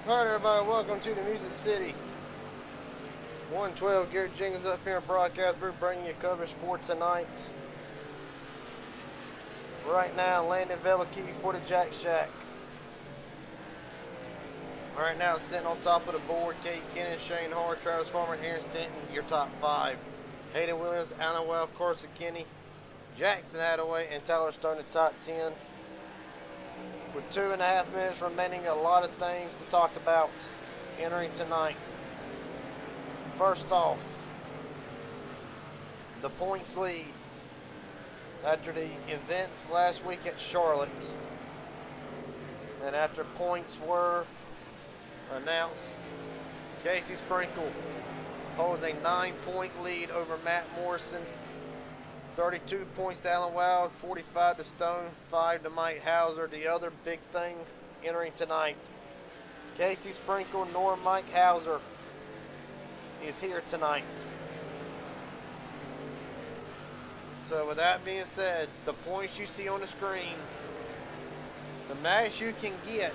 Alright everybody, welcome to the Music City. 112, Garrett Jenkins up here in broadcast booth bringing you coverage for tonight. Right now, Landon Velikey for the Jack Shack. Right now, sitting on top of the board, Kate Kennan, Shane Hart, Travis Farmer, Aaron Stanton, your top 5. Hayden Williams, Alan Well, Carson Kinney, Jackson Hadaway, and Tyler Stone the top 10. With 2.5 minutes remaining, a lot of things to talk about entering tonight. First off, the points lead after the events last week at Charlotte, and after points were announced, Casey Sprinkle holds a 9-point lead over Matt Morrison. 32 points to Alan Wild, 45 to Stone, 5 to Mike Hauser. The other big thing entering tonight, Casey Sprinkle nor Mike Hauser is here tonight. So with that being said, the points you see on the screen, the max you can get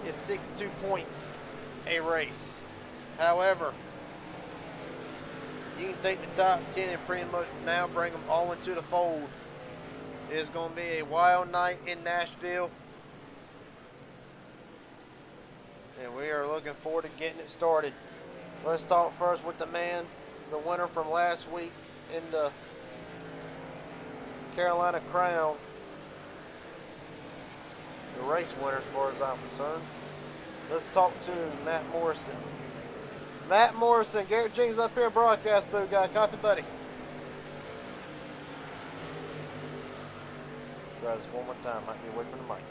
is 62 points a race. However, you can take the top 10 and pretty much now bring them all into the fold. It is going to be a wild night in Nashville, and we are looking forward to getting it started. Let's start first with the winner from last week in the Carolina Crown. The race winner as far as I'm concerned. Let's talk to Matt Morrison. Matt Morrison, Garrett Jenkins up here, broadcast booth guy. Copy, buddy. Try this one more time. Might be away from the mic.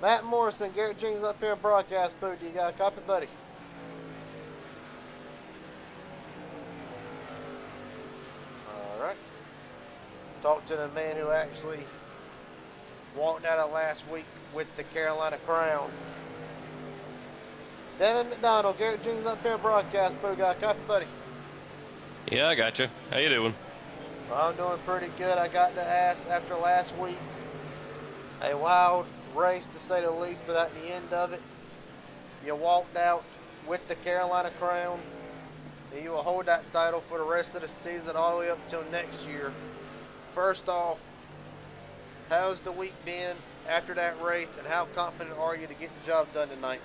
Matt Morrison, Garrett Jenkins up here, broadcast booth. You got a copy, buddy? All right. Talk to the man who actually walked out of last week with the Carolina Crown. Devin McDonald, Garrett Jenkins up here, broadcast booth guy. Copy, buddy? Yeah, I got you. How you doing? I'm doing pretty good. I got to ask after last week, a wild race to say the least, but at the end of it, you walked out with the Carolina Crown, and you will hold that title for the rest of the season all the way up until next year. First off, how's the week been after that race, and how confident are you to get the job done tonight?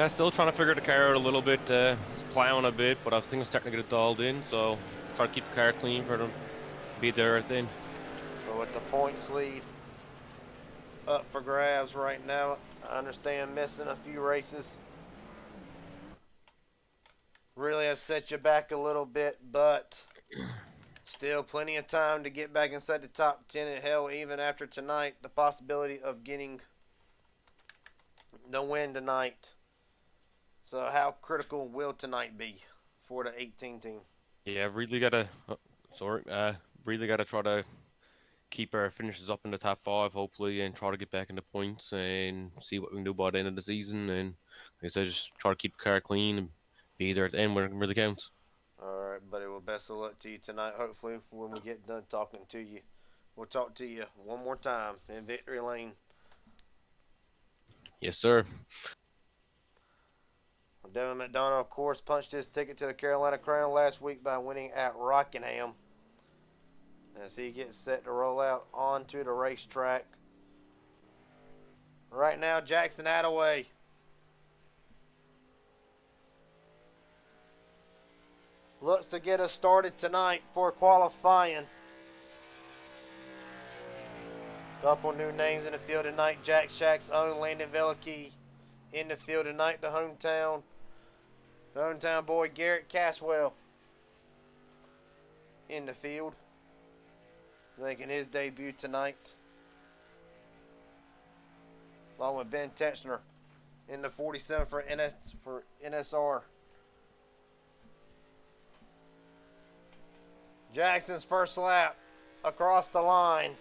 Still trying to figure the car out a little bit. It's plowing a bit, but I think I'm starting to get it dialed in, so try to keep the car clean for them to be there at the end. So with the points lead up for grabs right now, I understand missing a few races really has set you back a little bit, but still plenty of time to get back inside the top 10, and hell, even after tonight, the possibility of getting the win tonight. So how critical will tonight be for the 18 team? Yeah, really gotta try to keep our finishes up in the top 5, hopefully, and try to get back into points and see what we can do by the end of the season. And like I said, just try to keep the car clean and be there at the end when it really counts. All right, buddy. Well, best of luck to you tonight. Hopefully, when we get done talking to you, we'll talk to you one more time in Victory Lane. Yes, sir. Devin McDonald, of course, punched his ticket to the Carolina Crown last week by winning at Rockingham, as he gets set to roll out onto the racetrack. Right now, Jackson Hadaway looks to get us started tonight for qualifying. Couple new names in the field tonight. Jack Shack's own Landon Velikey in the field tonight. The hometown boy Garrett Caswell in the field, making his debut tonight, along with Ben Tetchner in the 47 for NSR. Jackson's first lap across the line.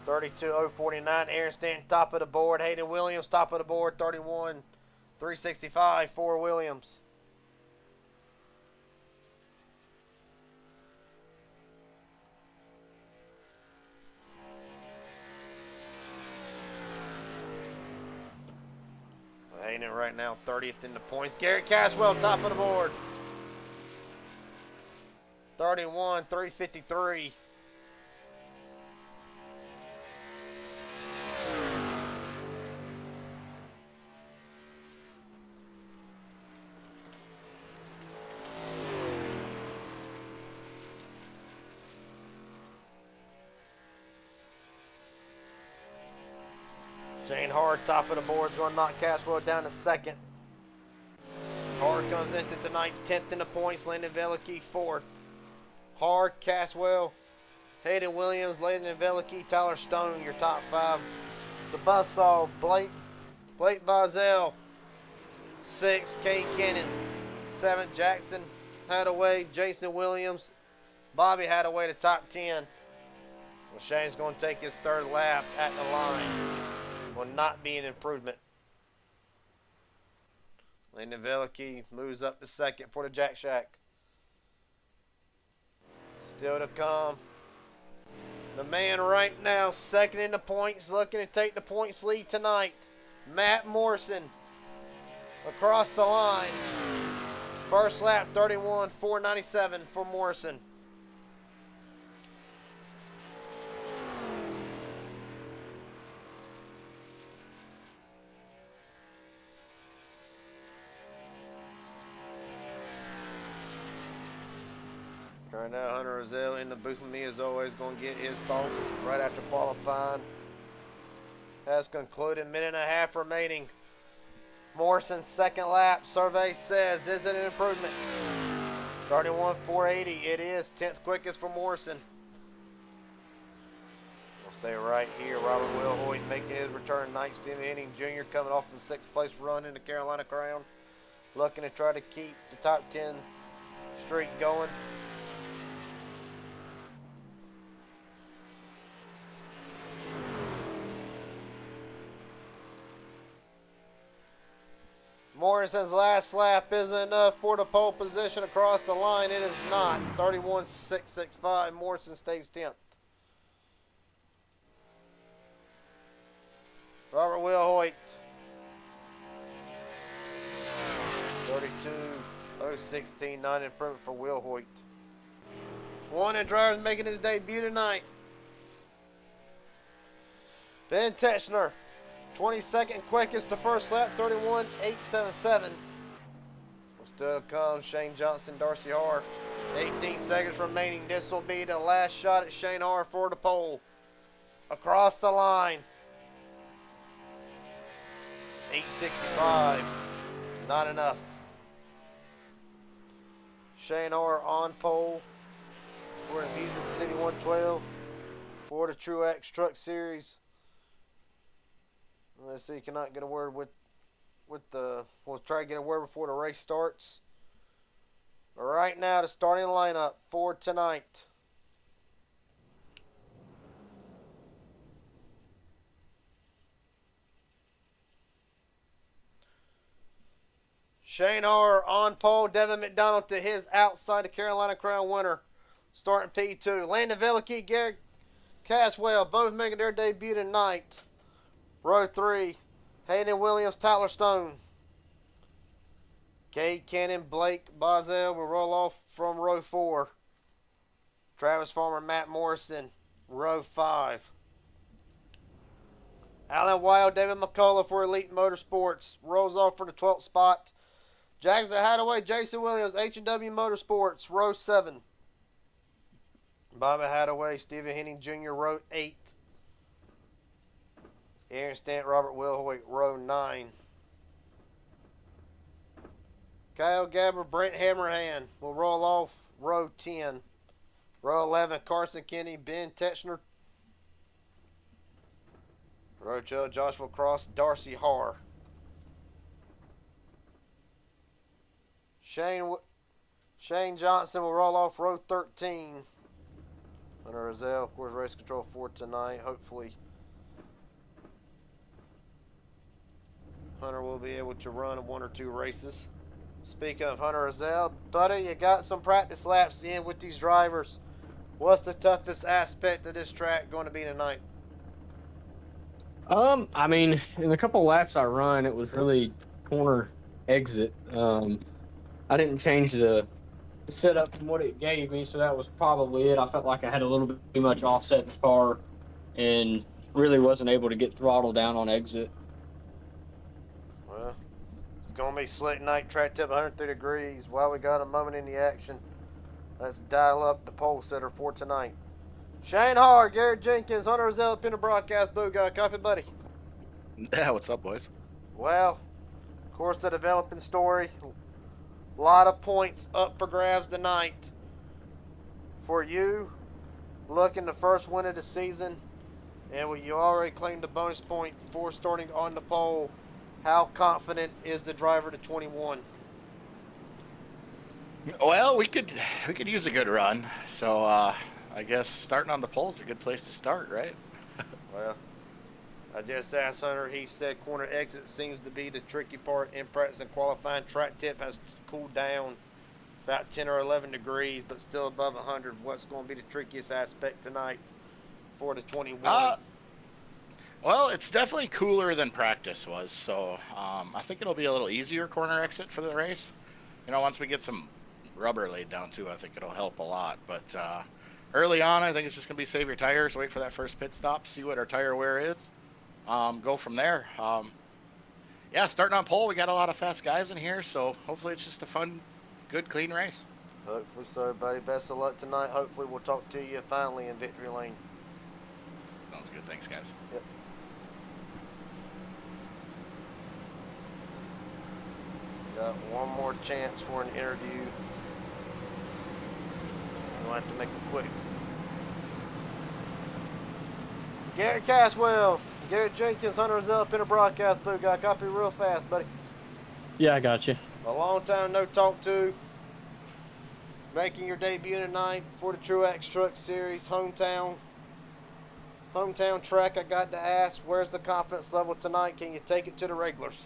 32.049. Aaron Stanton top of the board. Hayden Williams top of the board. 31.365 for Williams. Hayden right now 30th in the points. Garrett Caswell top of the board. 31, 353. Shane Hard, top of the board, is going to knock Caswell down to second. Hard comes into tonight, 10th in the points. Landon Velicky, 4th. Hard, Caswell, Hayden Williams, Landon Velicky, Tyler Stone, your top 5. The buzzsaw, Blake Bozell, 6th. Cade Cannon, 7th. Jackson Hadaway, Jason Williams, Bobby Hadaway, the top 10. Well, Shane's going to take his 3rd lap at the line. Will not be an improvement. Landon Velicky moves up to 2nd for the Jack Shack. Still to come. The man right now, 2nd in the points, looking to take the points lead tonight. Matt Morrison across the line. First lap, 31.497 for Morrison. Right now, Hunter Rozelle in the booth with me as always, going to get his thoughts right after qualifying. Has concluded, minute and a half remaining. Morrison's 2nd lap, survey says, is it an improvement? 31.480, it is, 10th quickest for Morrison. We'll stay right here. Robert Will Hoyt making his return. 9th, Stephen Henning Jr. coming off the 6th place run in the Carolina Crown. Looking to try to keep the top 10 streak going. Morrison's last lap isn't enough for the pole position across the line. It is not. 31.665. Morrison stays 10th. Robert Will Hoyt. 32.016. Not improvement for Will Hoyt. One of the drivers making his debut tonight. Ben Techner. 22nd quickest to first lap, 31.877. Still to come, Shane Johnson, Darcy Harr. 18 seconds remaining. This will be the last shot at Shane Harr for the pole. Across the line. 8.65. Not enough. Shane Harr on pole for the Music City 112 for the Tru-Axe Truck Series. Let's see, cannot get a word with the, we'll try to get a word before the race starts. But right now, the starting lineup for tonight. Shane Harr on pole, Devin McDonald to his outside, the Carolina Crown winner, starting P2. Landon Velicky, Garrett Caswell, both making their debut tonight. Row 3, Hayden Williams, Tyler Stone. Cade Cannon, Blake Bozell will roll off from row 4. Travis Farmer, Matt Morrison, row 5. Alan Wild, David McCullough for Elite Motorsports, rolls off for the 12th spot. Jackson Hadaway, Jason Williams, H&W Motorsports, row 7. Bobby Hadaway, Stephen Henning Jr., row 8. Aaron Stant, Robert Wilhoit, row 9. Kyle Gabber, Brent Hammerhand will roll off row 10. Row 11, Carson Kenny, Ben Techner. Row 12, Joshua Cross, Darcy Harr. Shane Johnson will roll off row 13. Hunter Rozelle, of course, race control for tonight. Hopefully, Hunter will be able to run 1 or 2 races. Speaking of Hunter Rozelle, buddy, you got some practice laps in with these drivers. What's the toughest aspect of this track going to be tonight? I mean, in the couple laps I run, it was really corner exit. I didn't change the setup from what it gave me, so that was probably it. I felt like I had a little bit too much offset in the car and really wasn't able to get throttle down on exit. Well, it's going to be slick night, track tip 103 degrees. While we got a moment in the action, let's dial up the pole sitter for tonight. Shane Hard, Garrett Jenkins, Hunter Rozelle up in the broadcast booth. Got a copy, buddy? Yeah, what's up, boys? Well, of course, the developing story. A lot of points up for grabs tonight. For you, looking the first win of the season, and you already claimed a bonus point for starting on the pole. How confident is the driver to 21? Well, we could use a good run, so I guess starting on the pole is a good place to start, right? Well, I just asked Hunter. He said corner exit seems to be the tricky part in practice and qualifying. Track tip has cooled down about 10 or 11 degrees, but still above 100. What's going to be the trickiest aspect tonight for the 21? Well, it's definitely cooler than practice was, so I think it'll be a little easier corner exit for the race. You know, once we get some rubber laid down too, I think it'll help a lot. But early on, I think it's just going to be save your tires, wait for that first pit stop, see what our tire wear is, go from there. Yeah, starting on pole, we got a lot of fast guys in here, so hopefully it's just a fun, good, clean race. Hopefully so, everybody. Best of luck tonight. Hopefully we'll talk to you finally in victory lane. Sounds good. Thanks, guys. Yep. Got one more chance for an interview. We'll have to make it quick. Garrett Caswell, Garrett Jenkins, Hunter Rozelle up in a broadcast booth. Got a copy real fast, buddy. Yeah, I got you. A long time no talk to. Making your debut tonight for the Tru-Axe Truck Series, hometown track. I got to ask, where's the confidence level tonight? Can you take it to the regulars?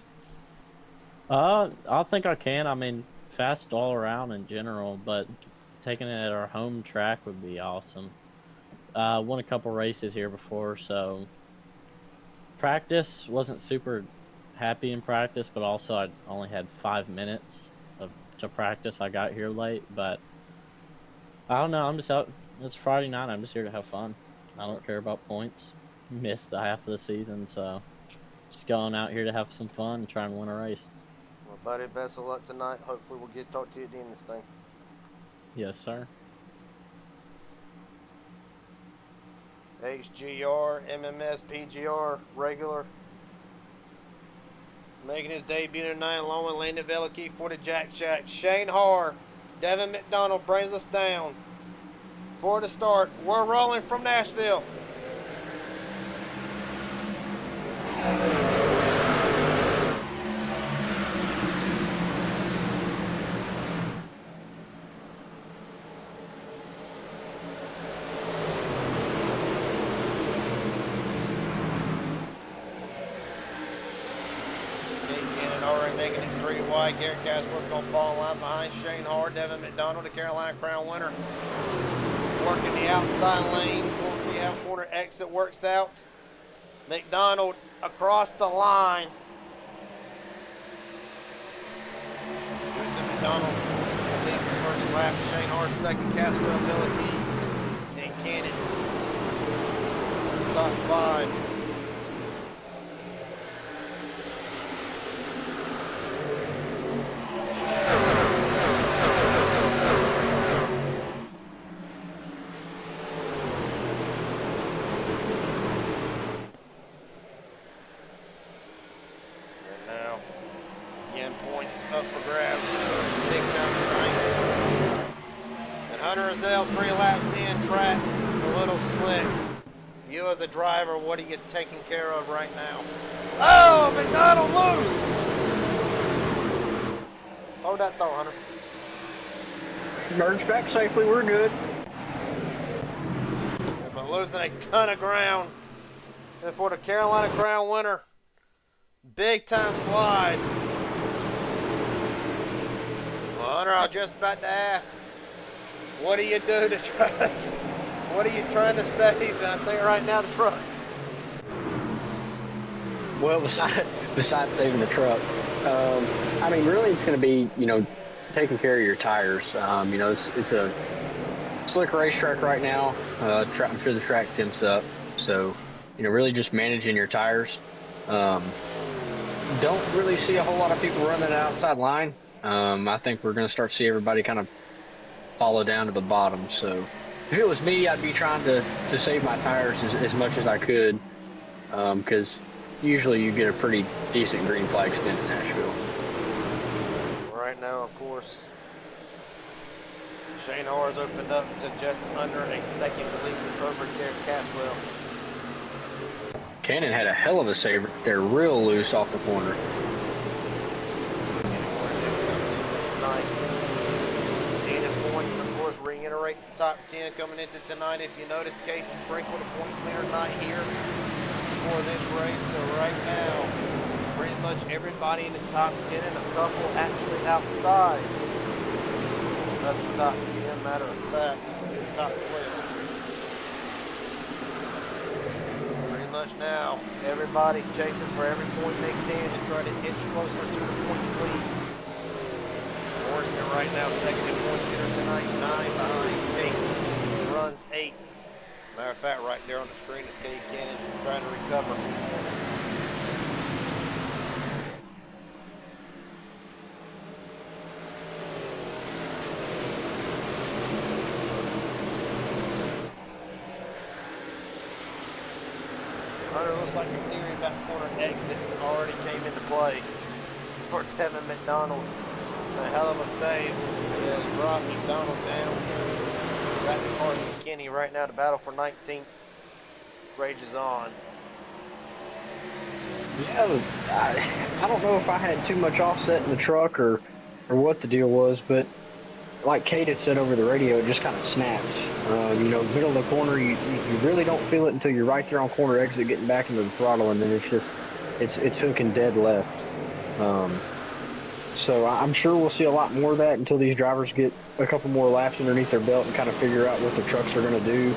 I think I can. I mean, fast all around in general, but taking it at our home track would be awesome. Won a couple races here before, so practice wasn't super happy in practice, but also I only had 5 minutes to practice. I got here late, but I don't know. I'm just out. It's Friday night. I'm just here to have fun. I don't care about points. Missed a half of the season, so just going out here to have some fun and try and win a race. Well, buddy, best of luck tonight. Hopefully we'll get to talk to you at the end of this thing. Yes, sir. HGR, MMS, PGR, regular. Making his debut tonight along with Landon Velicky for the Jack Shack. Shane Harr, Devin McDonald brings us down for the start. We're rolling from Nashville. Making it 3 wide. Garrett Caswell's going to fall in line behind Shane Hard. Devin McDonald, the Carolina Crown winner, working the outside lane. We'll see how corner exit works out. McDonald across the line. McDonald leading the first lap. Shane Hard second. Caswell, Velicky, and Cannon top 5. Up for grabs. Big down the right. And Hunter Rozelle 3 laps in, track a little slick. You as a driver, what are you taking care of right now? Oh, McDonald loose! Hold that thought, Hunter. Merge back safely, we're good. But losing a ton of ground. And for the Carolina Crown winner, big time slide. Hunter, I was just about to ask, what do you do to try to, what are you trying to save? I think right now the truck. Well, besides saving the truck, I mean, really, it's going to be, taking care of your tires. It's a slick racetrack right now. I'm sure the track temps up, so really just managing your tires. Don't really see a whole lot of people running the outside line. I think we're going to start to see everybody kind of follow down to the bottom. So if it was me, I'd be trying to save my tires as much as I could, because usually you get a pretty decent green flag stint in Nashville. Right now, of course, Shane Har's opened up to just under a second lead over Garrett Caswell. Cannon had a hell of a saver. They're real loose off the corner. Needed points, of course, reiterate the top 10 coming into tonight. If you notice, Casey Sprinkle, the points leader, not here for this race. So right now, pretty much everybody in the top 10 and a couple actually outside of the top 10. Matter of fact, the top 12. Now, everybody chasing for every point they can to try to inch closer to the points lead. Morrison right now second in points leader tonight, 9 behind Casey. Runs 8. Matter of fact, right there on the screen is Cade Cannon trying to recover. Looks like your theory about corner exit already came into play for Devin McDonald. A hell of a save. Yeah, brought McDonald down. Rapid Carson Kenny right now. The battle for 19th rages on. Yeah, I don't know if I had too much offset in the truck or what the deal was, but like Kate had said over the radio, it just kind of snaps. Middle of the corner, you really don't feel it until you're right there on corner exit, getting back into the throttle, and then it's hooking dead left. So I'm sure we'll see a lot more of that until these drivers get a couple more laps underneath their belt and kind of figure out what the trucks are going to do.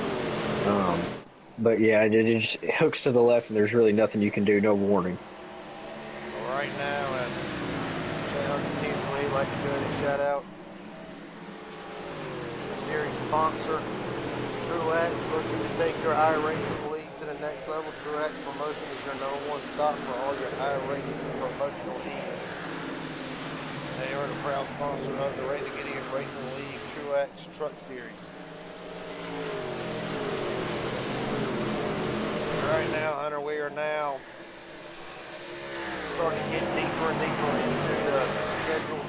But yeah, it just hooks to the left, and there's really nothing you can do. No warning. Well, right now, as shout out to Team Lee, like to go ahead and shout out series sponsor, Tru-Axe, looking to take your iRacing league to the next level. Tru-Axe Promotion is your #1 stop for all your iRacing promotional needs. They are the proud sponsor of the Raising Idiots Racing League Tru-Axe Truck Series. Right now, Hunter, we are now starting to get deeper and deeper into the schedule.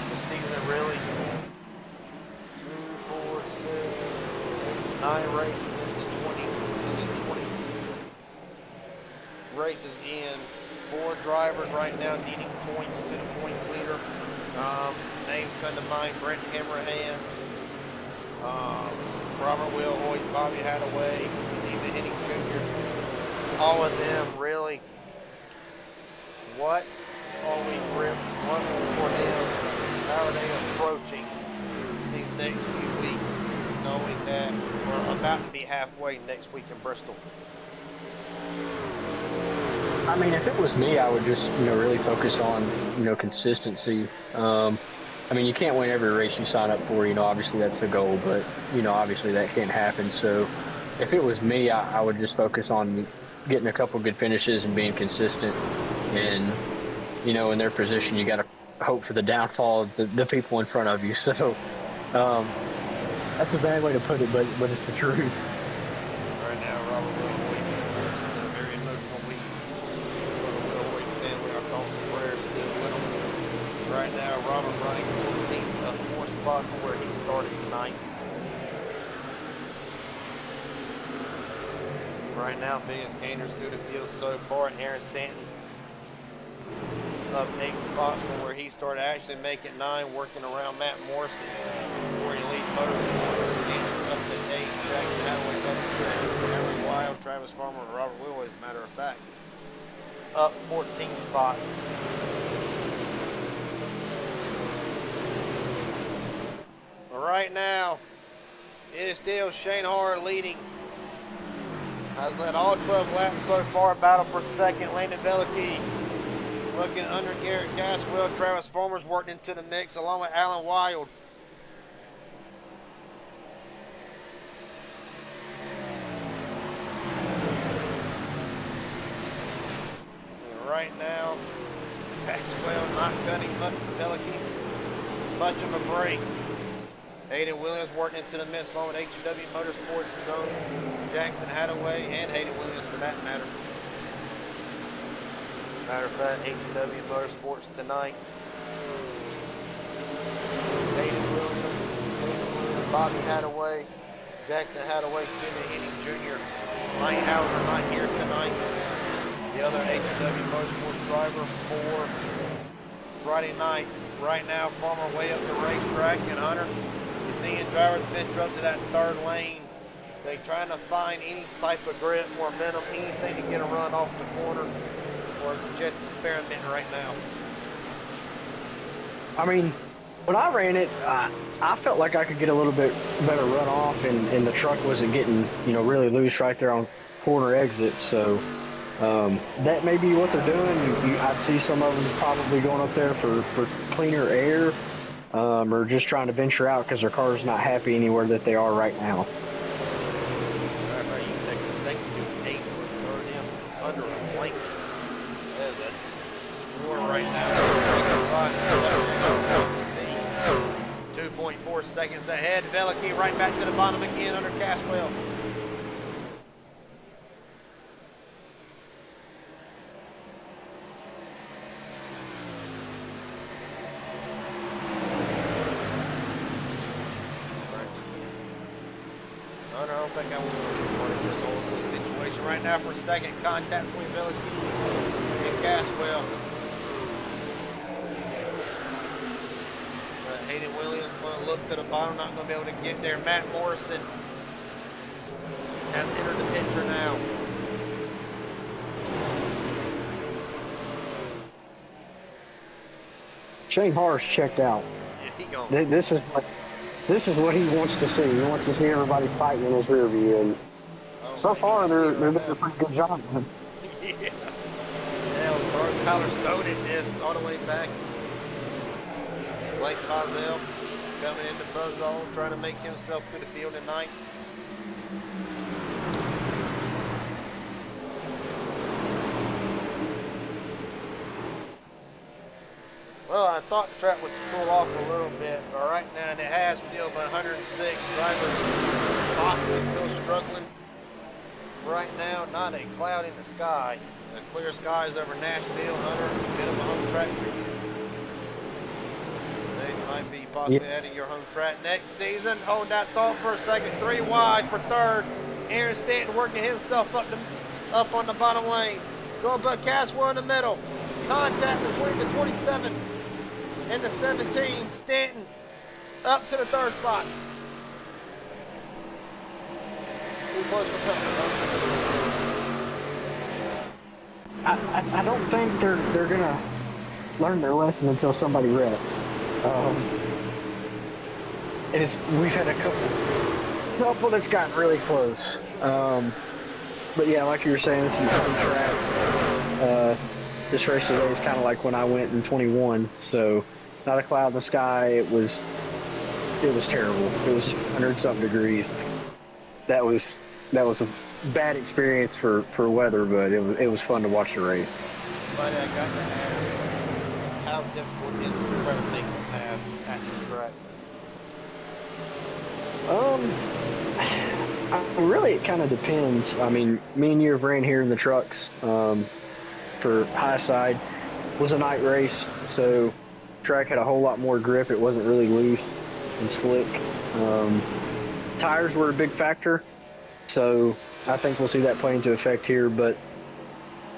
The season really. 9 races into 20 races in. 4 drivers right now needing points to the points leader. Names come to mind: Brent Hammerhand, Robert Will Hoyt, Bobby Hadaway, Stephen Henning Jr. All of them really. What are we for them? How are they approaching these next few weeks, knowing that we're about to be halfway next week in Bristol? I mean, if it was me, I would just, really focus on, consistency. I mean, you can't win every race you sign up for, obviously that's the goal, but, obviously that can't happen. So if it was me, I would just focus on getting a couple good finishes and being consistent. And, in their position, you got to hope for the downfall of the people in front of you. So that's a bad way to put it, but it's the truth. Right now, Robert Will Hoyt, a very emotional week for the Will Hoyt family. Our thoughts and prayers still with them. Right now, Robert running 14th, a 4th spot from where he started tonight. Right now, biggest gainers through the field so far. Aaron Stanton up 8 spots from where he started, actually making 9, working around Matt Morrison for Elite Motors. Stanton up to 8, Jackson Hadaway up to 7, Henry Wild, Travis Farmer, and Robert Willow, as a matter of fact, up 14 spots. But right now, it is still Shane Har leading Has led all 12 laps so far. Battle for second. Landon Velicky looking under Garrett Caswell. Travis Farmer's working into the mix along with Alan Wild. And right now, Caswell not cutting Velicky much of a break. Hayden Williams working into the mix along with HEW Motorsports' own Jackson Hadaway and Hayden Williams for that matter. Matter of fact, HEW Motorsports tonight. Hayden Williams, Bobby Hadaway, Jackson Hadaway, Stephen Henning Jr. Mike Hauser not here tonight. The other HEW Motorsports driver for Friday nights. Right now, Farmer way up the racetrack, and Hunter, you're seeing drivers venture up to that third lane. They're trying to find any type of grip, momentum, anything to get a run off the corner, or just experimenting right now. I mean, when I ran it, I felt like I could get a little bit better run off, and the truck wasn't getting, really loose right there on corner exits. So that may be what they're doing. I'd see some of them probably going up there for cleaner air, or just trying to venture out because their car's not happy anywhere that they are right now. Under a blanket. Right now, 2.4 seconds ahead. Velicky right back to the bottom again under Caswell. I don't think I want to this whole situation right now for second contact between Velicky and Caswell. Hayden Williams going to look to the bottom, not going to be able to get there. Matt Morrison has entered the picture now. Shane Harris checked out. Yeah, he gone. This is what he wants to see. He wants to see everybody fighting in his rear view, and so far they're doing a pretty good job. Yeah. Yeah, Tyler Stone in this all the way back. Blake Bozell coming into Buzzall, trying to make himself through the field tonight. Well, I thought the track would cool off a little bit, but right now it has still been 106 drivers possibly still struggling. Right now, not a cloud in the sky. The clear skies over Nashville, Hunter, bit of a home track for you. Might be possibly out of your home track next season. Hold that thought for a second. 3 wide for third. Aaron Stanton working himself up on the bottom lane. Going by Caswell in the middle. Contact between the 27 and the 17. Stanton up to the third spot. Too close for comfort. I don't think they're gonna learn their lesson until somebody wrecks. And we've had a couple that's gotten really close. But yeah, like you were saying, this is a fun track. This race today is kind of like when I went in 21. So not a cloud in the sky. It was terrible. It was 100-something degrees. That was a bad experience for weather, but it was fun to watch the race. But I got to ask, how difficult is it to try to make a pass at this track? Really, it kind of depends. I mean, me and you have ran here in the trucks for high side. It was a night race, so track had a whole lot more grip. It wasn't really loose and slick. Tires were a big factor, so I think we'll see that play into effect here. But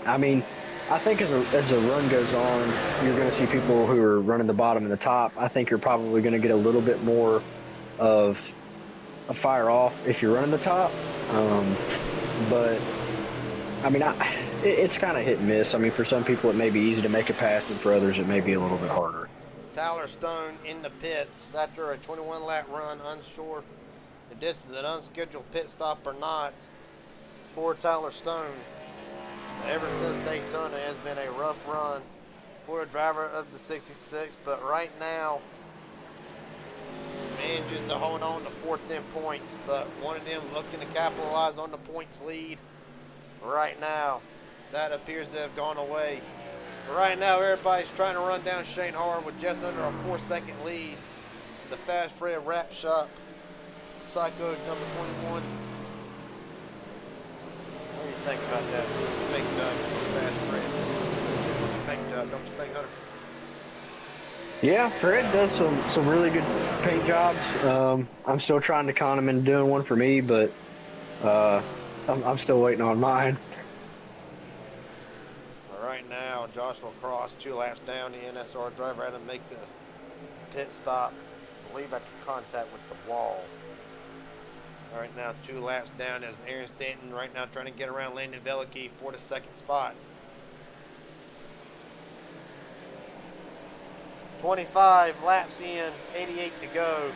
I mean, I think as the run goes on, you're going to see people who are running the bottom and the top. I think you're probably going to get a little bit more of a fire off if you're running the top. But I mean, it's kind of hit and miss. I mean, for some people it may be easy to make a pass, and for others it may be a little bit harder. Tyler Stone in the pits after a 21-lap run, unsure if this is an unscheduled pit stop or not. for Tyler Stone. Ever since Daytona has been a rough run for a driver of the 66, but right now manages to hold on to 4th in points, but one of them looking to capitalize on the points lead right now. That appears to have gone away. Right now, everybody's trying to run down Shane Hard with just under a 4-second lead. The Fast Fred Wrap Shop Psycho's number 21. What do you think about that? Big Doug from Fast Fred. What do you think, Doug? Don't you think, Hunter? Yeah, Fred does some really good paint jobs. I'm still trying to con him into doing one for me, but I'm still waiting on mine. Right now, Joshua Cross, 2 laps down. The NSR driver had to make a pit stop. I believe after contact with the wall. Right now, 2 laps down is Aaron Stanton right now trying to get around Landon Veliky for the 2nd spot. 25 laps in, 88 to go.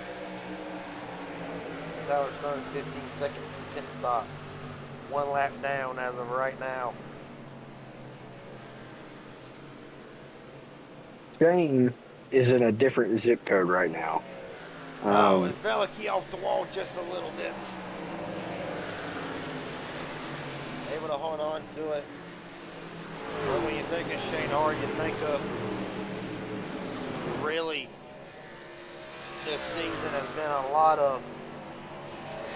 Tyler Stone's 15-second pit stop. 1 lap down as of right now. Shane is in a different zip code right now. And Veliky off the wall just a little bit. Able to hold on to it. But when you think of Shane Hard, you think of really this season has been a lot of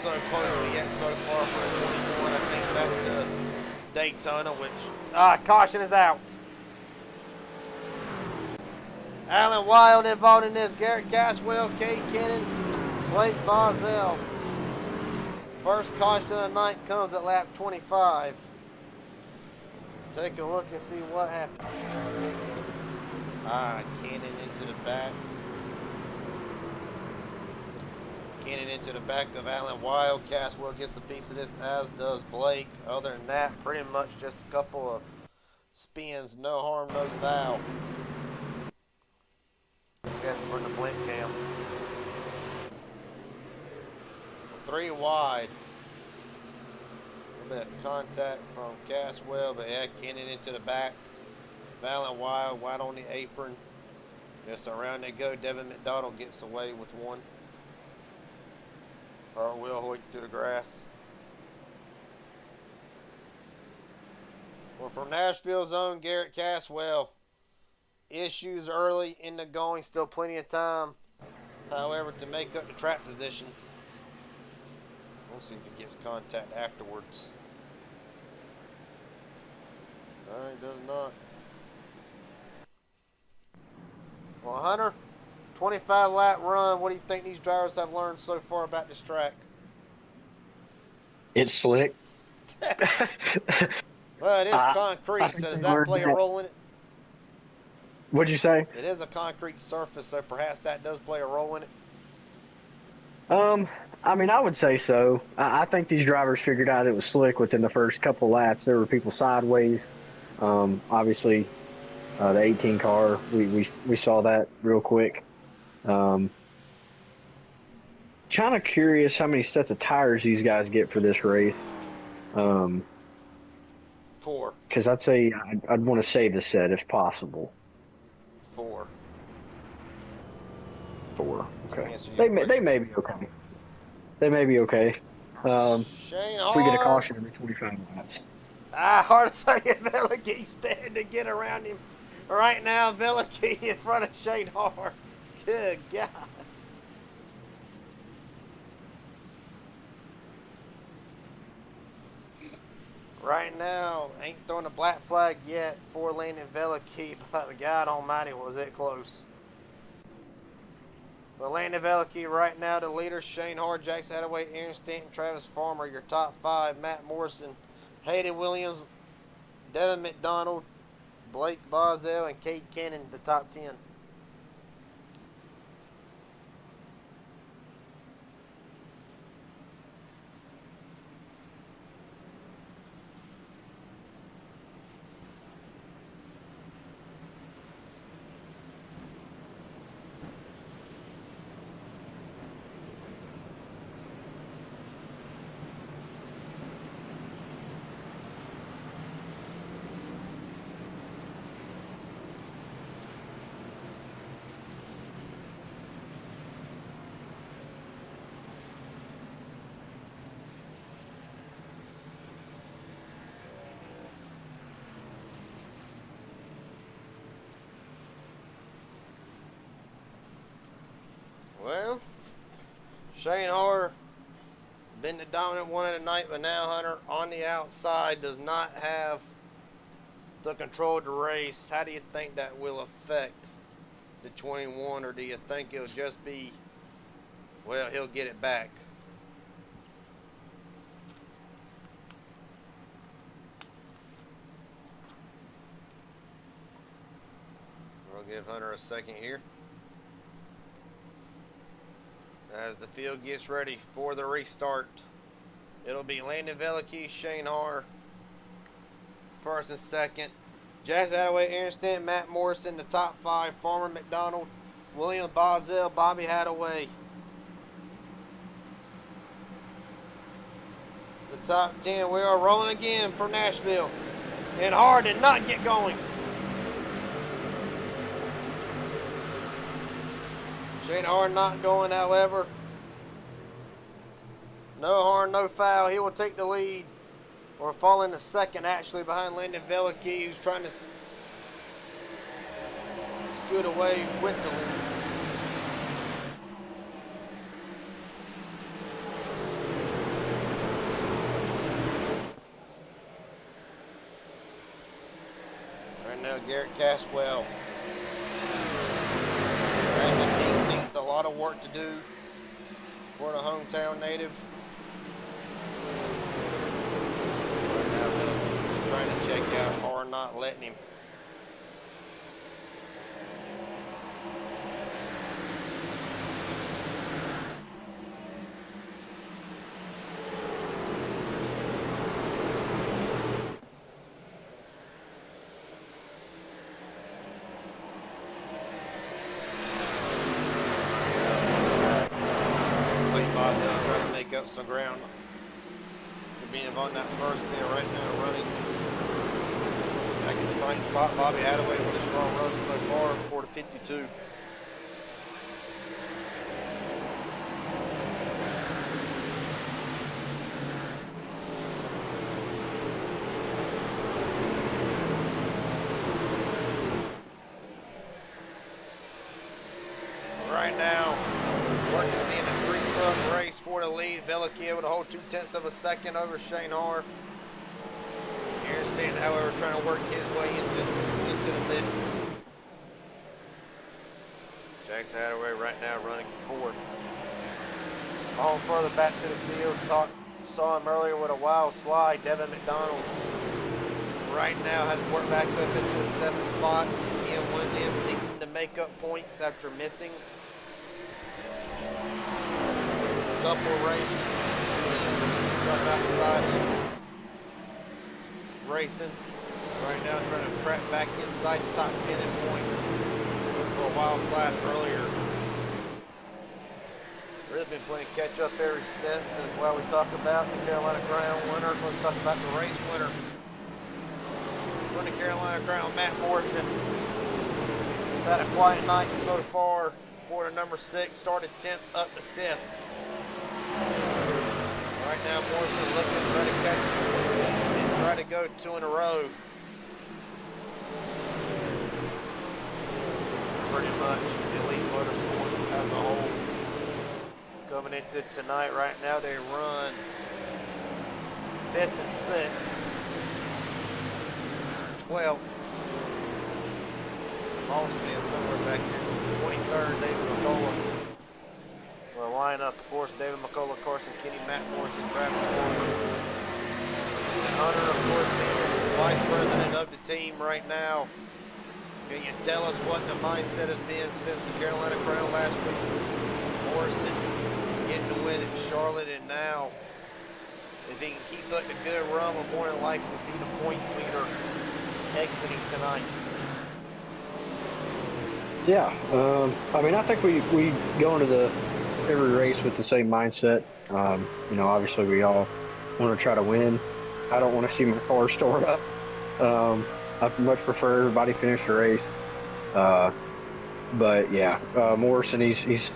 so close yet so far for 21. I think back to Daytona, which caution is out. Alan Wild involved in this. Garrett Caswell, Kate Kennan, Blake Bozell. First caution of the night comes at lap 25. Take a look and see what happened. Kennan into the back. Kennan into the back of Alan Wild. Caswell gets a piece of this, as does Blake. Other than that, pretty much just a couple of spins. No harm, no foul. From the blink cam. 3 wide. A little bit of contact from Caswell, but yeah, Kennan into the back. Alan Wild, wide on the apron. Just around they go. Devin McDonald gets away with one. Cartwheel hoik through the grass. Well, from Nashville's own Garrett Caswell. Issues early in the going, still plenty of time, however, to make up the track position. We'll see if he gets contact afterwards. No, he does not. Well, Hunter, 25 lap run. What do you think these drivers have learned so far about this track? It's slick. Well, it is concrete, so does that play a role in it? What'd you say? It is a concrete surface, so perhaps that does play a role in it. I mean, I would say so. I think these drivers figured out it was slick within the first couple laps. There were people sideways. Obviously, the 18 car, we saw that real quick. Kind of curious how many sets of tires these guys get for this race. 4. Because I'd say I'd want to save the set if possible. 4. 4. Okay. They They may be okay. They may be okay. Shane If we get a caution every 25 laps. Hard to say if Veliky's spinning to get around him. Right now, Veliky in front of Shane Hard. Good God. Right now, ain't throwing a black flag yet for Landon Veliky, but God almighty, was it close. But Landon Veliky right now, the leader, Shane Hard, Jackson Hathaway, Aaron Stanton, Travis Farmer, your top 5, Matt Morrison, Hayden Williams, Devin McDonald, Blake Bozell, and Kate Kennan, the top 10. Shane Har, been the dominant one of the night, but now Hunter on the outside does not have the control of the race. How do you think that will affect the 21, or do you think it'll just be, well, he'll get it back? We'll give Hunter a second here as the field gets ready for the restart. It'll be Landon Veliky, Shane Har first and second. Jazz Hadaway, Aaron Stanton, Matt Morrison, the top 5. Farmer McDonald, William Boswell, Bobby Hadaway. The top 10. We are rolling again for Nashville. And Har did not get going. Shane Har not going, however. No harm, no foul. He will take the lead. Or fall in the second, actually, behind Landon Veliky, who's trying to scoot away with the lead. Right now, Garrett Caswell. Brandon 18th, a lot of work to do for the hometown native. Trying to check out or not letting him. Trying to make up some ground to being on that first bit right now running. Back in the ninth spot, Bobby Hadaway with a strong run so far, 4 to 52. Right now, working to be in a 3-truck race for the lead. Veliky able to hold 0.2 of a second over Shane Har. Aaron Stanton, however, trying to work his way into the mix. Jax Hadaway right now running forward. On further back to the field. Saw him earlier with a wild slide. Devin McDonald right now has worked back up into the 7th spot. He and one of them needing to make up points after missing a couple of races. Right outside him. Racing right now, trying to crack back inside the top 10 in points for a wild slide earlier. Really been playing catch up ever since, and while we talk about the Carolina Crown winner, let's talk about the race winner. Winning the Carolina Crown, Matt Morrison. Had a quiet night so far for the number 6, started 10th up to 5th. Right now, Morrison looking to try to catch and try to go 2 in a row. Pretty much Elite Motorsports as a whole. Coming into tonight, right now they run 5th and 6th. 12th. Most being somewhere back here. 23rd, David McCullough. Well, lineup, of course, David McCullough, Carson Kenny, Matt Morrison, Travis Corbin. Hunter, of course, being the vice president of the team right now. Can you tell us what the mindset has been since the Carolina Crown last week? Morrison getting the win at Charlotte, and now, if he can keep up the good run, we're more than likely to be the points leader exiting tonight. Yeah, I mean, I think we go into every race with the same mindset. You know, obviously we all want to try to win. I don't want to see my car stored up. I much prefer everybody finish the race. But yeah, Morrison, he's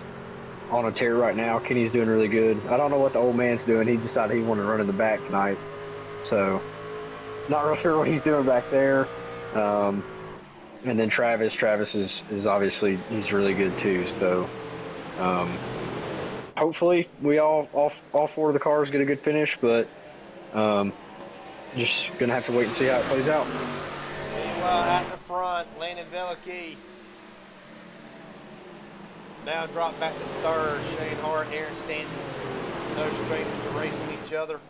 on a tear right now. Kenny's doing really good. I don't know what the old man's doing. He decided he wanted to run in the back tonight. So not real sure what he's doing back there. And then Travis is obviously, he's really good too. So hopefully we all four of the cars get a good finish, but just gonna have to wait and see how it plays out. Meanwhile, out in the front, Landon Veliky now dropped back to third. Shane Hart, Aaron Stanton, no strangers to racing each other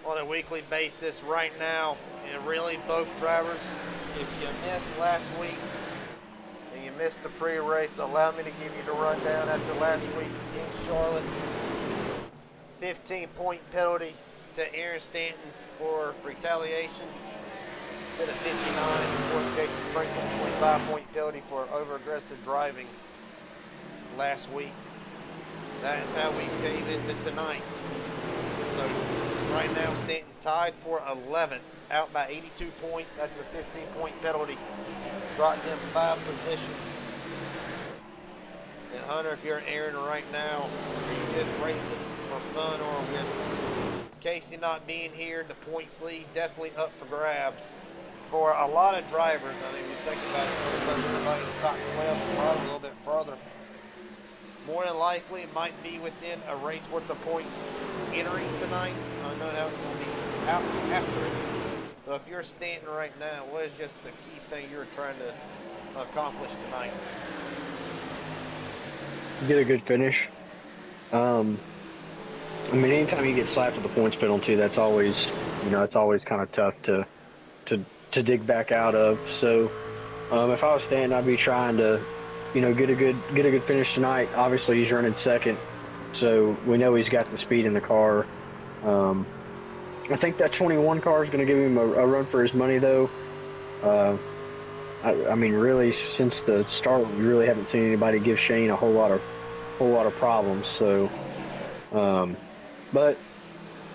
on a weekly basis right now. And really, both drivers, if you missed last week and you missed the pre-race, allow me to give you the rundown after last week in Charlotte. 15-point penalty to Aaron Stanton for retaliation. Instead of 59 in the fourth case, Sprinkle, 25-point penalty for over-aggressive driving last week. That is how we came into tonight. So right now, Stanton tied for 11th, out by 82 points after the 15-point penalty. Dropped him 5 positions. And Hunter, if you're Aaron right now, are you just racing for fun or with Casey not being here? The points lead definitely up for grabs for a lot of drivers. I mean, you think about it, everybody in the top 12, probably a little bit further. More than likely, it might be within a race worth of points entering tonight. I don't know how it's going to be out after it. But if you're standing right now, what is just the key thing you're trying to accomplish tonight? Get a good finish. I mean, anytime you get slapped with a points penalty, that's always, it's always kind of tough to dig back out of. So, if I was Stanton, I'd be trying to, get a good finish tonight. Obviously, he's running second, so we know he's got the speed in the car. I think that 21 car is going to give him a run for his money, though. I mean, really, since the start, we really haven't seen anybody give Shane a whole lot of problems. So, but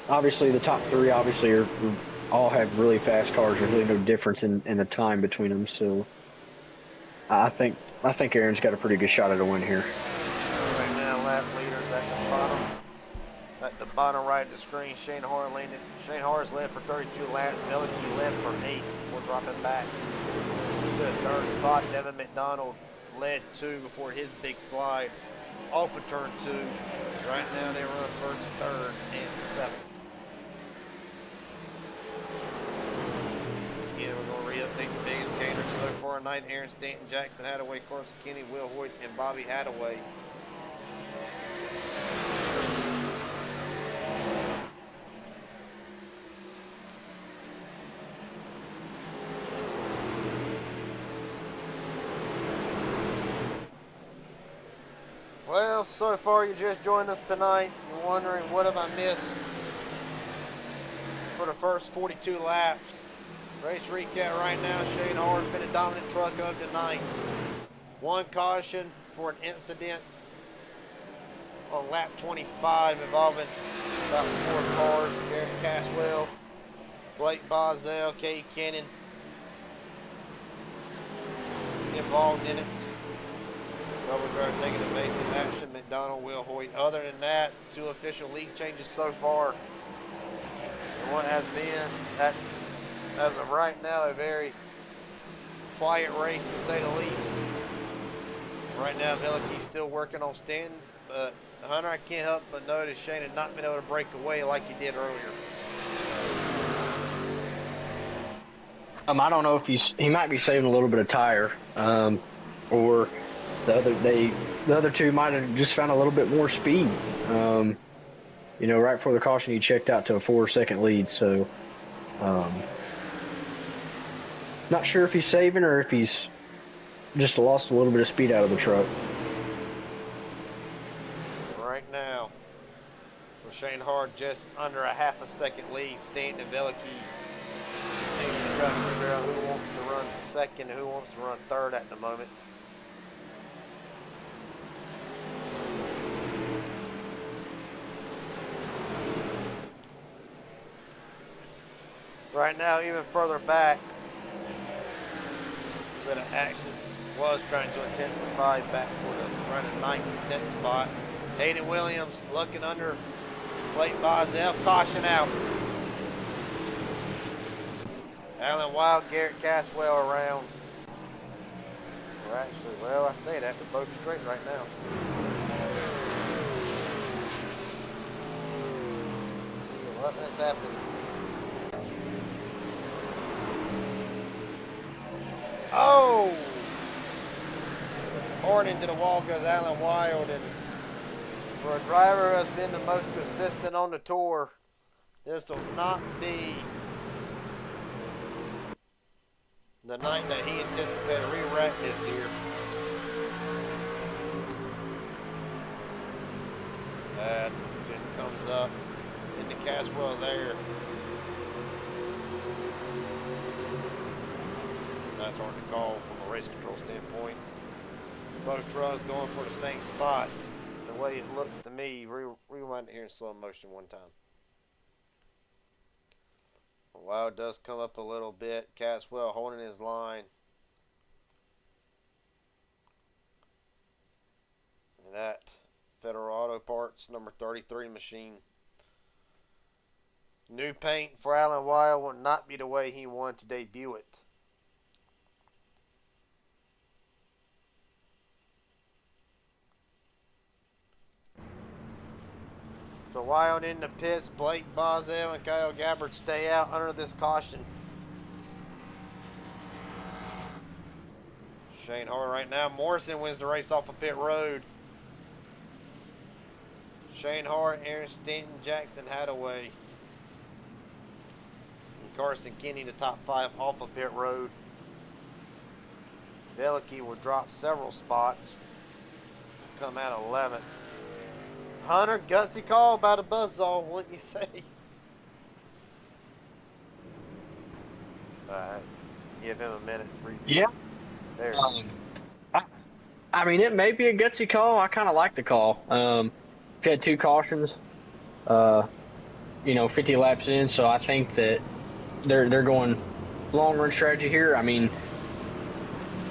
obviously, the top three are all have really fast cars. There's really no difference in the time between them. So, I think Aaron's got a pretty good shot at a win here. Right now, lap leaders at the bottom. At the bottom right of the screen, Shane Hart landed. Shane Hart's led for 32 laps. Veliky led for 8 before dropping back to the third spot. Devin McDonald led 2 before his big slide off of turn 2. Right now, they run first, third, and 7th. Again, we're going to re-update the biggest gainers so far tonight. Aaron Stanton, Jackson Hadaway, Carson Kenny, Will Hoyt, and Bobby Hadaway. Well, so far you just joined us tonight. You're wondering, what have I missed for the first 42 laps? Race recap right now. Shane Hart's been a dominant truck of tonight. One caution for an incident on lap 25 involving about 4 cars. Garrett Caswell, Blake Bozell, Kay Kennan involved in it. Double driver taking evasive action, McDonald, Will Hoyt. Other than that, 2 official lead changes so far. And what has been, as of right now, a very quiet race to say the least. Right now, Veliky's still working on Stanton, but Hunter, I can't help but notice Shane had not been able to break away like he did earlier. I don't know if he might be saving a little bit of tire, or the other 2 might have just found a little bit more speed. Right before the caution, he checked out to a 4-second lead. So, not sure if he's saving or if he's just lost a little bit of speed out of the truck. Right now, with Shane Hart just under a half a second lead, Stanton and Veliky trying to figure out who wants to run second and who wants to run third at the moment. Right now, even further back, a bit of action was trying to intensify back for the running 9th and 10th spot. Hayden Williams looking under Blake Bozell, caution out. Alan Wild, Garrett Caswell around. We're actually, well, I say that, they're both straight right now. What has happened? Oh! Horn into the wall goes Alan Wild, and for a driver who has been the most consistent on the tour, this will not be the night that he anticipated. Re-wreck this here. That just comes up into Caswell there. That's hard to call from a race control standpoint. Both trucks going for the same spot. The way it looks to me, rewind it here in slow motion one time. Wild does come up a little bit. Caswell holding his line. And that Federal Auto Parts number 33 machine. New paint for Alan Wild will not be the way he wanted to debut it. So Wild in the pits, Blake Boswell and Kyle Gabbard stay out under this caution. Shane Hart right now. Morrison wins the race off of pit road. Shane Hart, Aaron Stanton, Jackson Hadaway, and Carson Kenny, the top 5 off of pit road. Veliky will drop several spots. Come out 11th. Hunter, gutsy call about a buzzsaw, wouldn't you say? Alright. Give him a minute. Yeah. There. I mean, it may be a gutsy call. I kind of like the call. We've had 2 cautions, 50 laps in, so I think that they're going long run strategy here. I mean,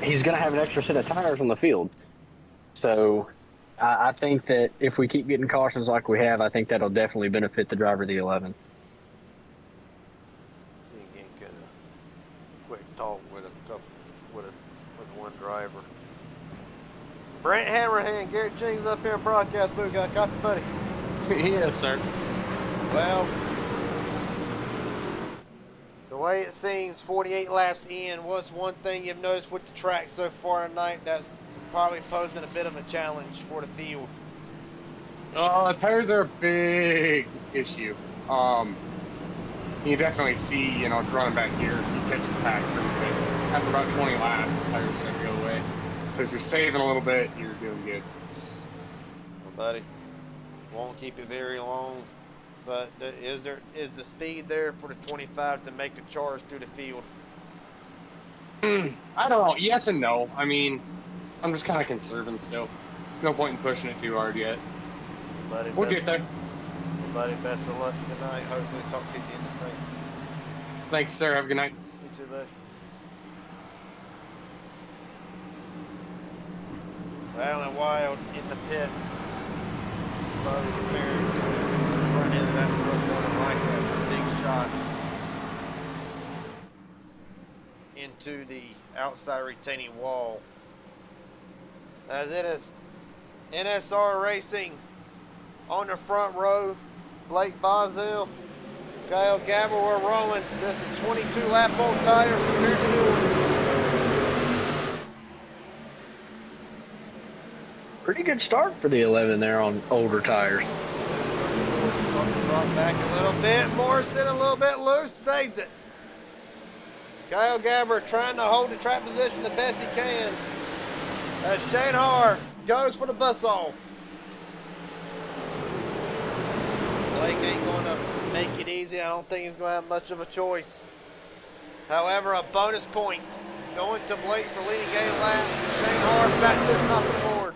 he's going to have an extra set of tires on the field. So I think that if we keep getting cautions like we have, I think that'll definitely benefit the driver of the 11. You can get a quick talk with with one driver. Brent Hammerhand, Garrett Jings up here in broadcast booth. Got a copy, buddy? Yes, sir. Well, the way it seems, 48 laps in, what's one thing you've noticed with the track so far tonight that's probably posing a bit of a challenge for the field? Tires are a big issue. You definitely see, running back here, you catch the pack pretty good. After about 20 laps, the tires start to go away. So if you're saving a little bit, you're doing good. Well, buddy, won't keep it very long, but is the speed there for the 25 to make a charge through the field? I don't know. Yes and no. I mean, I'm just kind of conserving still. No point in pushing it too hard yet. Buddy, We'll get there. Buddy, best of luck tonight. Hopefully talk to you at the end of the night. Thank you, sir. Have a good night. You too, buddy. Alan Wild in the pits. Bobby prepared front end of that truck going like that. Big shot into the outside retaining wall. As it is NSR Racing on the front row. Blake Boswell, Kyle Gabbard, we're rolling. This is 22 lap old tires compared to new ones. Pretty good start for the 11 there on older tires. Drop back a little bit. Morrison a little bit loose. Saves it. Kyle Gabbard trying to hold the track position the best he can. As Shane Hart goes for the buzzsaw. Blake ain't going to make it easy. I don't think he's going to have much of a choice. However, a bonus point going to Blake for leading game lap. Shane Hart back to the top of the board.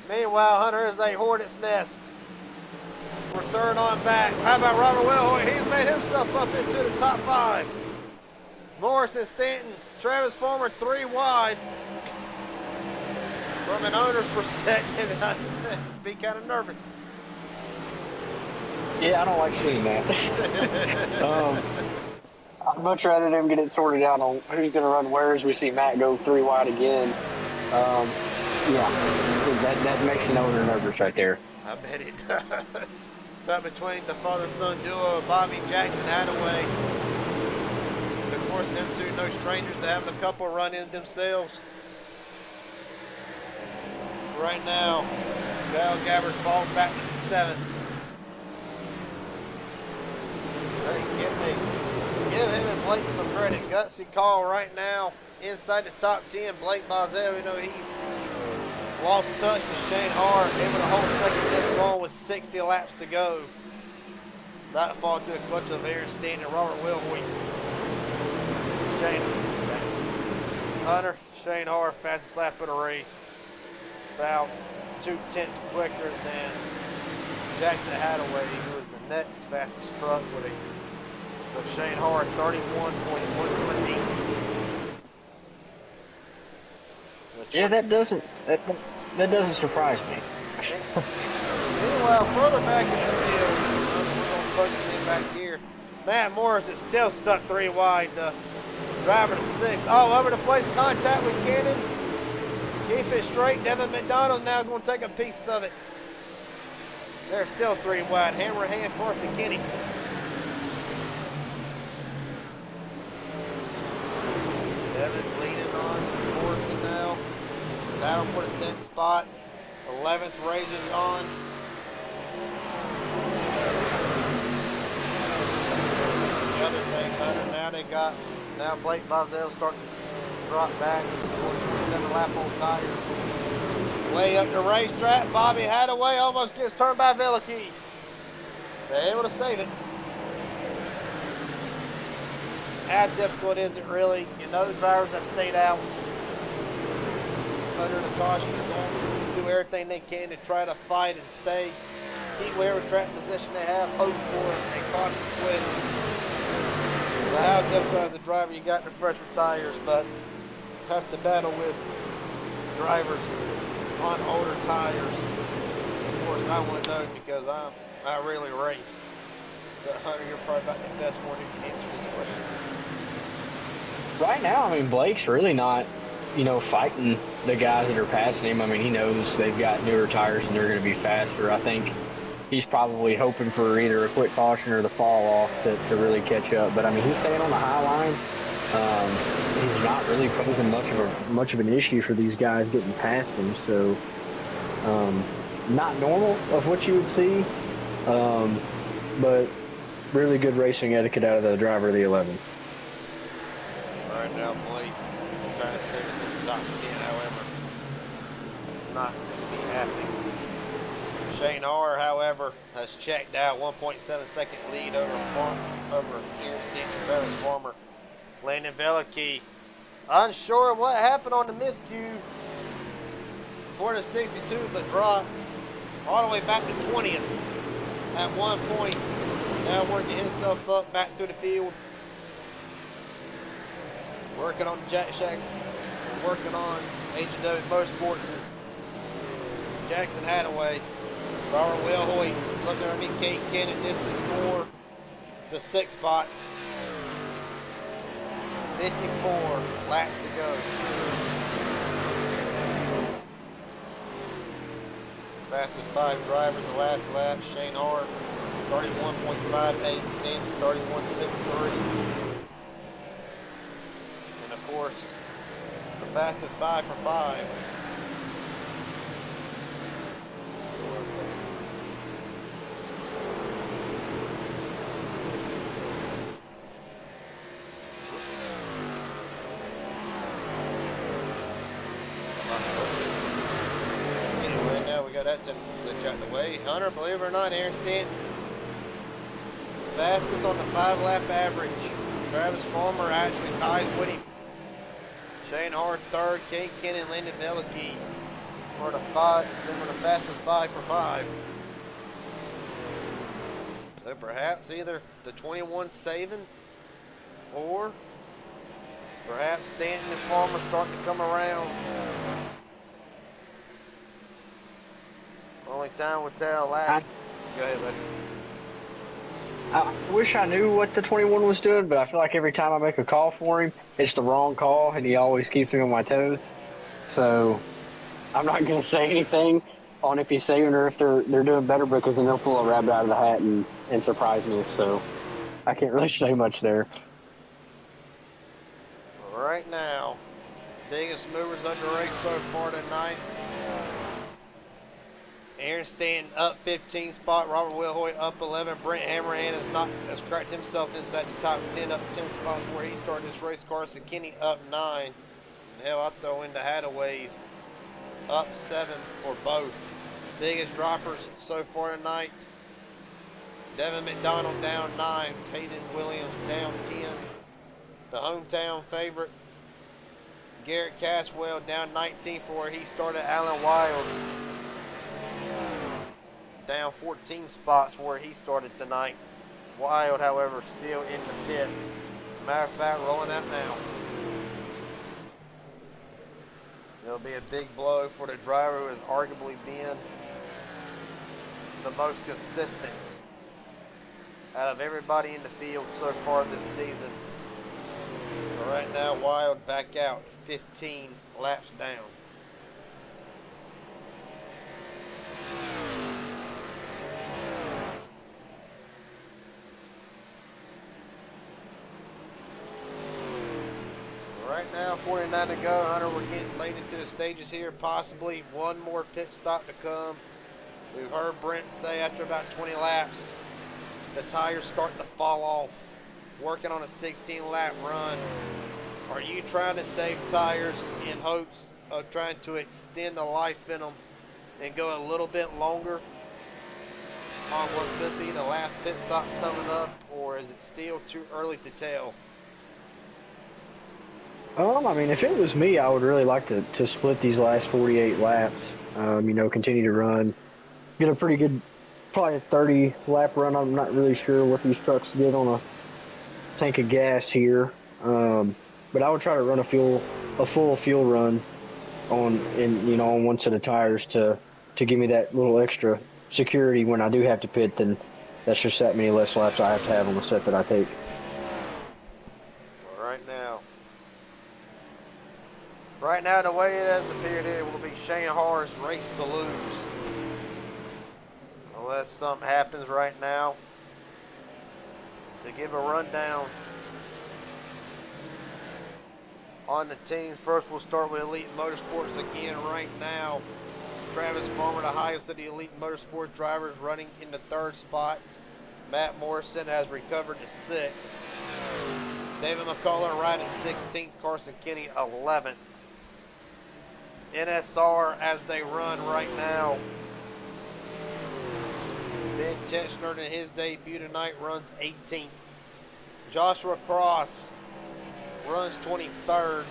Meanwhile, Hunter is a hornet's nest. We're third on back. How about Robert Wilhoit? He's made himself up into the top 5. Morrison, Stanton, Travis Farmer 3 wide. From an owner's perspective, I'd be kind of nervous. Yeah, I don't like seeing that. I'd much rather them get it sorted out on who's going to run where as we see Matt go 3 wide again. Yeah, that makes an owner nervous right there. I bet it does. Stuck between the father-son duo of Bobby Jackson Hadaway. And of course, them two no strangers to having a couple run in themselves. Right now, Val Gabbard falls back to 7th. Hey, give him and Blake some credit. Gutsy call right now inside the top 10. Blake Bozzell, you know, he's lost touch with Shane Hart, able to hold second this long with 60 laps to go. That fall to a clutch of Aaron Stanton and Robert Wilhoit. Hunter, Shane Hart, fastest lap of the race. About 2/10 quicker than Jackson Hadaway, who was the next fastest truck with Shane Hart, 31.118. Yeah, that doesn't surprise me. Meanwhile, further back in the field, we're going to focus in back here. Matt Morris is still stuck 3 wide. The driver to 6. All over the place, contact with Cannon. Keep it straight. Devin McDonald now going to take a piece of it. They're still 3 wide. Hammer hand, Carson Kenny. Devin leading on Morrison now. Battle for the 10th spot. 11th raises on. The other thing, now Blake Bozzell starting to drop back towards the 7 lap on tires. Way up the racetrack, Bobby Hadaway almost gets turned by Veliky. They're able to save it. How difficult is it really? You know the drivers have stayed out under the caution. They're going to do everything they can to try to fight and stay. Keep whatever track position they have, hope for a caution quit. But how difficult as a driver, you got the fresher tires, but have to battle with drivers on older tires. Of course, I want to know because I really race. So Hunter, you're probably about the best one who can answer this question. Right now, I mean, Blake's really not, fighting the guys that are passing him. I mean, he knows they've got newer tires and they're going to be faster. I think he's probably hoping for either a quick caution or the fall off to really catch up. But I mean, he's staying on the high line. He's not really posing much of an issue for these guys getting past him. So, not normal of what you would see, but really good racing etiquette out of the driver of the 11. Right now, Blake trying to stay within the top 10, however, not seem to be happening. Shane Hart, however, has checked out 1.7 second lead over Aaron Stanton, Travis Farmer. Landon Veliky, unsure of what happened on the miscue for the 62, but dropped all the way back to 20th at one point. Now working himself up back through the field. Working on the Jack Shacks, working on H&W Motorsports' Jackson Hadaway. Robert Wilhoit looking underneath Kate Cannon. This is for the 6th spot. 54 laps to go. Fastest 5 drivers the last lap. Shane Hart, 31.58, Stanton, 31.63. And of course, the fastest 5 for 5. Anyway, now we got that to out the way. Hunter, believe it or not, Aaron Stanton, fastest on the 5 lap average. Travis Farmer actually ties with him. Shane Hart 3rd, Kate Kennan, Landon Veliky were the fastest 5 for 5. So perhaps either the 21 saving or perhaps Stanton and Farmer starting to come around. Only time will tell. Go ahead, buddy. I wish I knew what the 21 was doing, but I feel like every time I make a call for him, it's the wrong call, and he always keeps me on my toes. So I'm not going to say anything on if he's saving or if they're doing better, because then they'll pull a rabbit out of the hat and surprise me. So I can't really say much there. Right now, biggest movers of the race so far tonight. Aaron Stanton up 15 spot. Robert Wilhoit up 11. Brent Hammerhand has cracked himself inside the top 10, up 10 spots where he started this race. Carson Kenny up 9. And hell, I throw in the Hataways up 7 for both. Biggest droppers so far tonight. Devin McDonald down 9. Hayden Williams down 10. The hometown favorite, Garrett Caswell, down 19 for where he started. Alan Wild down 14 spots where he started tonight. Wild, however, still in the pits. Matter of fact, rolling out now. It'll be a big blow for the driver who has arguably been the most consistent out of everybody in the field so far this season. But right now, Wild back out 15 laps down. Right now, 49 to go. Hunter, we're getting late into the stages here. Possibly one more pit stop to come. We've heard Brent say after about 20 laps, the tires starting to fall off. Working on a 16-lap run. Are you trying to save tires in hopes of trying to extend the life in them and go a little bit longer on what could be the last pit stop coming up, or is it still too early to tell? I mean, if it was me, I would really like to split these last 48 laps. Continue to run, get a pretty good, probably a 30 lap run. I'm not really sure what these trucks get on a tank of gas here, but I would try to run a full fuel run on one set of tires to give me that little extra security when I do have to pit. Then that's just that many less laps I have to have on the set that I take. Right now, the way it has appeared, it will be Shane Harr's race to lose. Unless something happens right now. To give a rundown on the teams, first we'll start with Elite Motorsports again right now. Travis Farmer, the highest of the Elite Motorsports drivers, running in the 3rd spot. Matt Morrison has recovered to 6th. David McCullough right at 16th. Carson Kenny 11th. NSR as they run right now. Ben Chechner in his debut tonight runs 18th. Joshua Cross runs 23rd.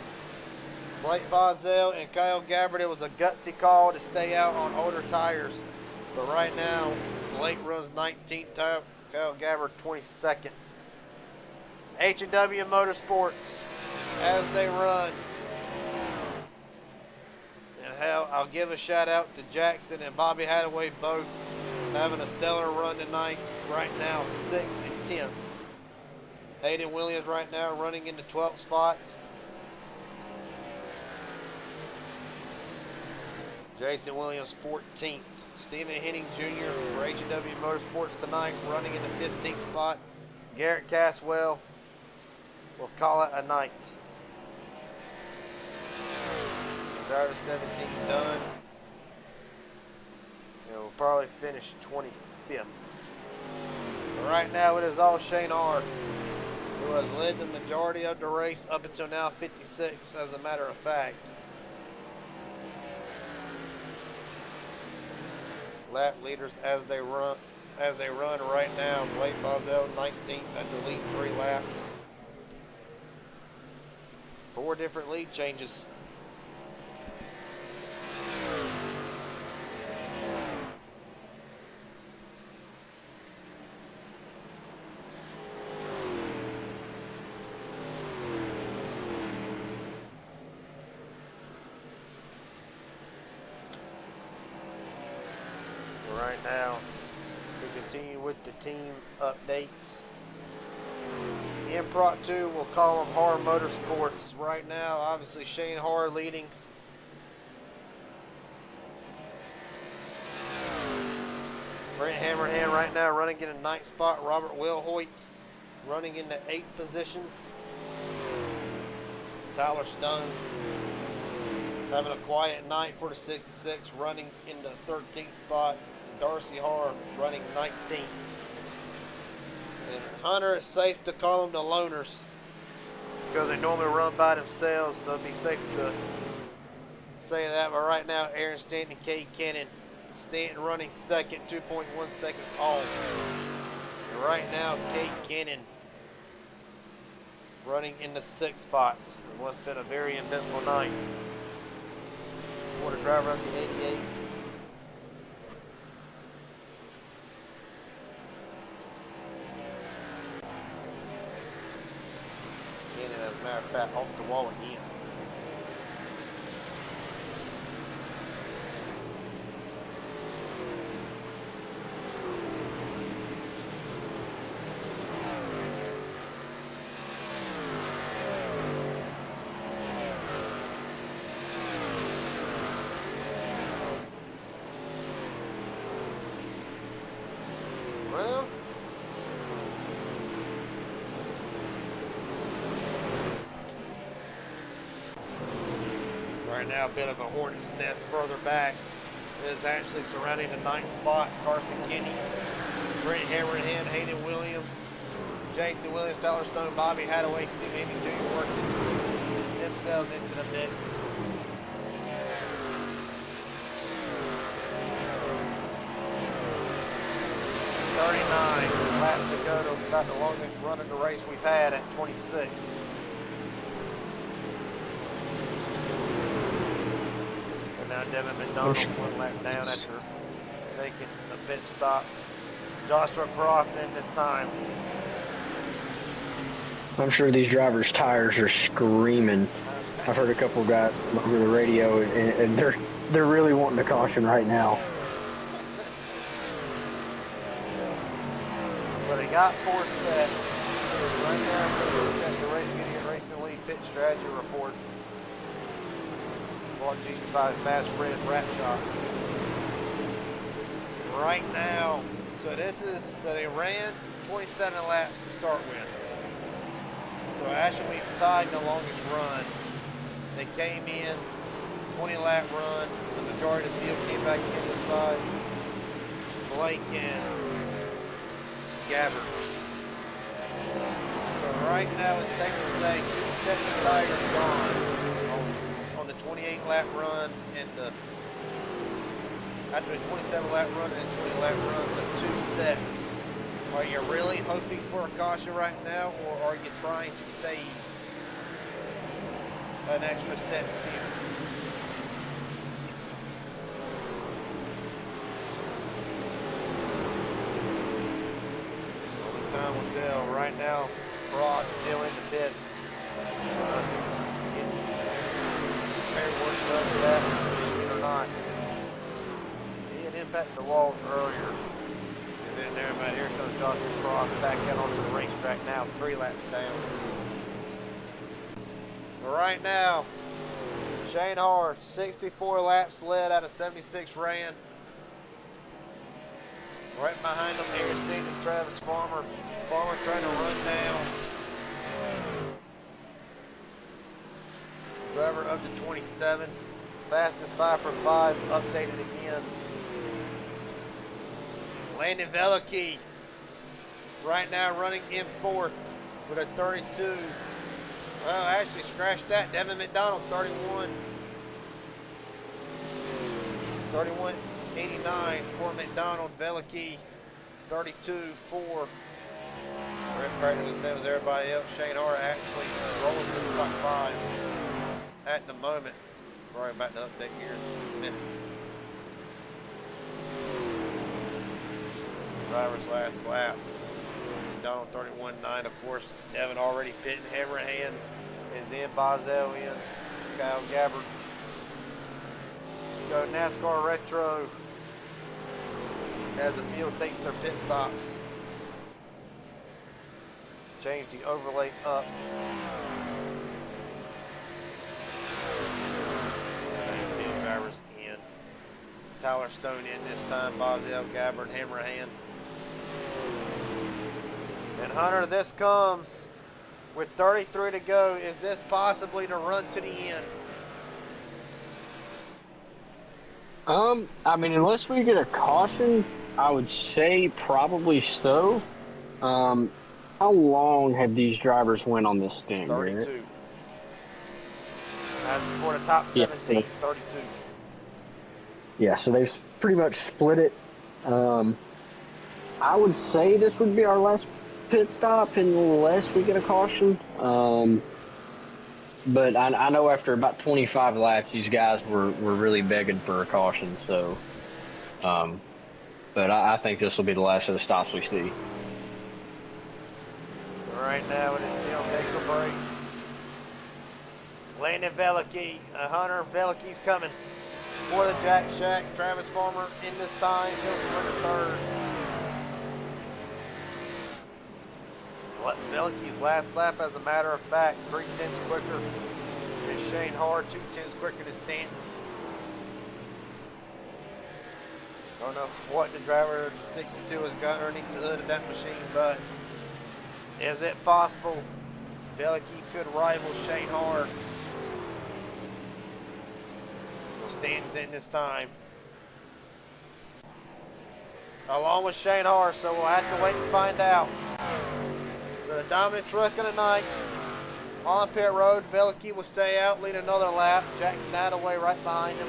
Blake Bozell and Kyle Gabbard, it was a gutsy call to stay out on older tires. But right now, Blake runs 19th, Kyle Gabbard 22nd. H&W Motorsports as they run. And hell, I'll give a shout out to Jackson and Bobby Hadaway, both having a stellar run tonight. Right now, 6th and 10th. Hayden Williams right now running in the 12th spot. Jason Williams 14th. Stephen Henning Jr. for H&W Motorsports tonight running in the 15th spot. Garrett Caswell will call it a night. Driver 17 done. And we'll probably finish 25th. But right now it is all Shane R, who has led the majority of the race up until now, 56 as a matter of fact. Lap leaders as they run right now. Blake Bozell 19th after leading 3 laps. 4 different lead changes. Right now, we continue with the team updates. In Prot 2, we'll call them Har Motorsports. Right now, obviously Shane Har leading. Brent Hammerhand right now running in a 9th spot. Robert Wilhoit running in the 8th position. Tyler Stone having a quiet night for the 66, running in the 13th spot. Darcy Harr running 19th. And Hunter, it's safe to call them the loners because they normally run by themselves, so it'd be safe to say that. But right now, Aaron Stanton and Cade Cannon. Stanton running second, 2.1 seconds off. And right now, Cade Cannon running in the 6th spot. It must have been a very eventful night for the driver of the 88. Cannon, as a matter of fact, off the wall again. Well, right now a bit of a hornet's nest further back. It is actually surrounding the 9th spot. Carson Kinney, Brent Hammerhand, Hayden Williams, Jason Williams, Tyler Stone, Bobby Hadaway, Steve Amy Jr. working themselves into the mix. Laps to go to about the longest run of the race we've had at 26. And now Devin McDonald 1 lap down after making a pit stop. Joshua Cross in this time. I'm sure these drivers' tires are screaming. I've heard a couple of guys over the radio, and they're really wanting a caution right now. But he got 4 sets. Right now, at the Racing Racing League Pit Strategy Report. Brought to you by Fast Friends Wrap Shop. Right now, so they ran 27 laps to start with. So Ashton, we've tied the longest run. They came in, 20 lap run. The majority of the field came back into the sides. Blake and Gabbard. So right now it's safe to say 2 sets of tires gone on the 28 lap run and after a 27 lap run and a 20 lap run, so 2 sets. Are you really hoping for a caution right now, or are you trying to save an extra set steer? Time will tell. Right now, Frost still in the pits. Working up to that or not. He had impacted the wall earlier. And then there, but here comes Joshua Frost back out onto the racetrack now, 3 laps down. But right now, Shane Hart, 64 laps led out of 76 ran. Right behind them, Aaron Steen and Travis Farmer. Farmer trying to run down. Driver up to 27. Fastest 5 for 5, updated again. Landon Veliky right now running in 4th with a 32. Well, actually scratched that. Devin McDonald, 31. 31.89 for McDonald. Veliky, 32.4. We're practically the same as everybody else. Shane Hart actually rolling to the top 5 at the moment. Probably about to update here in a minute. Driver's last lap. McDonald 31.9. Of course, Devin already pitting. Hammerhand is in. Bozel in. Kyle Gabbard. Go NASCAR Retro as the field takes their pit stops. Change the overlay up. Drivers in. Tyler Stone in this time. Boswell, Gabbard, Hammerhand. And Hunter, this comes with 33 to go. Is this possibly to run to the end? I mean, unless we get a caution, I would say probably so. How long have these drivers went on this stint? 32. That's for the top 17, 32. Yeah, so they've pretty much split it. I would say this would be our last pit stop unless we get a caution. But I know after about 25 laps, these guys were really begging for a caution. So, but I think this will be the last of the stops we see. Right now it is still make or break. Landon Veliky, Hunter Veliky's coming for the Jack Shack. Travis Farmer in this time. He'll swing a third. Veliky's last lap, as a matter of fact, 3/10 quicker than Shane Hard, 2/10 quicker than Stanton. Don't know what the driver 62 has got underneath the hood of that machine, but is it possible Veliky could rival Shane Hard? Well, Stanton's in this time, along with Shane Hart, so we'll have to wait and find out. The dominant truck of the night on pit road. Veliky will stay out, lead another lap. Jackson Hadaway right behind him.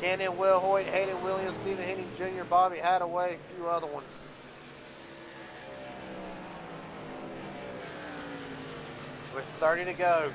Cannon, Will Hoyt, Hayden Williams, Stephen Henning Jr., Bobby Hadaway, a few other ones. With 30 to go.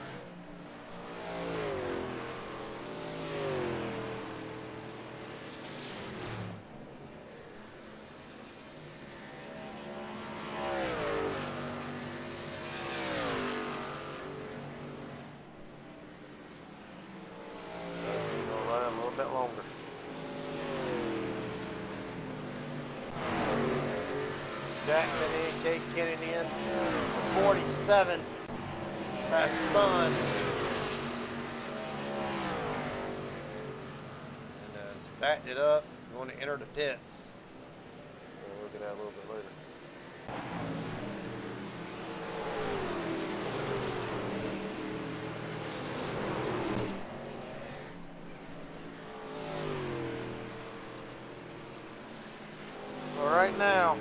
Jackson in, Kate Kennan in. 47 has spun. And has backed it up. Going to enter the pits. We'll look at that a little bit later. All right now.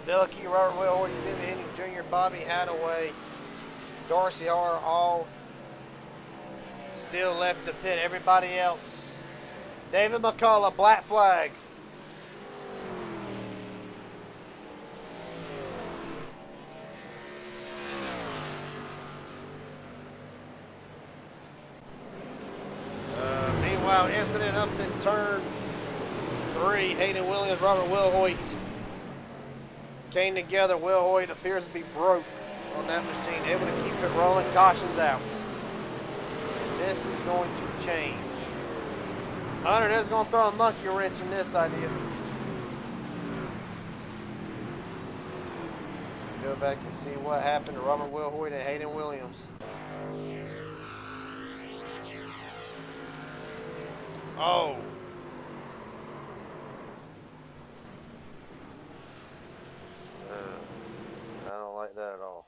Veliky, Robert Will, Hoyt, Stephen Henning Jr., Bobby Hadaway, Darcy Har, all still left the pit. Everybody else. David McCullough, black flag. Meanwhile, incident up in turn 3. Hayden Williams, Robert Will Hoyt came together. Will Hoyt appears to be broke on that machine, able to keep it rolling. Cautions out. And this is going to change. Hunter is going to throw a monkey wrench in this idea. Go back and see what happened to Robert Will Hoyt and Hayden Williams. Oh. I don't like that at all.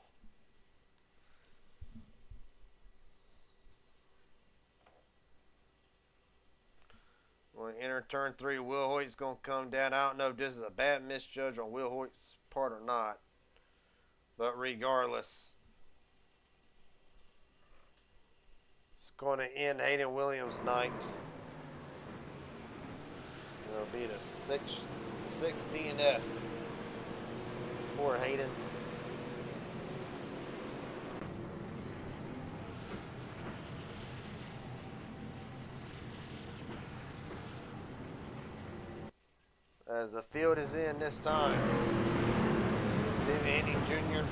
When we enter turn 3, Will Hoyt's going to come down. I don't know if this is a bad misjudge on Will Hoyt's part or not. But regardless, it's going to end Hayden Williams' night. It'll be the 6th DNF for Hayden. As the field is in this time, Stephen Henning Jr.,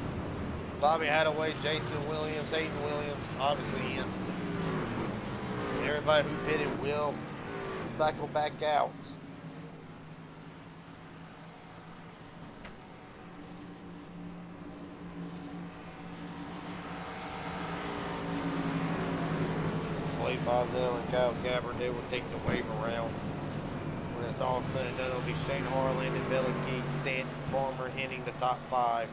Bobby Hadaway, Jason Williams, Hayden Williams, obviously in. And everybody who pitted will cycle back out. hopefully Bazel and Kyle Gabbard will take the wave around. When it's all said and done, it'll be Shane Harlan and Billy King, Stanton, Farmer hitting the top 5.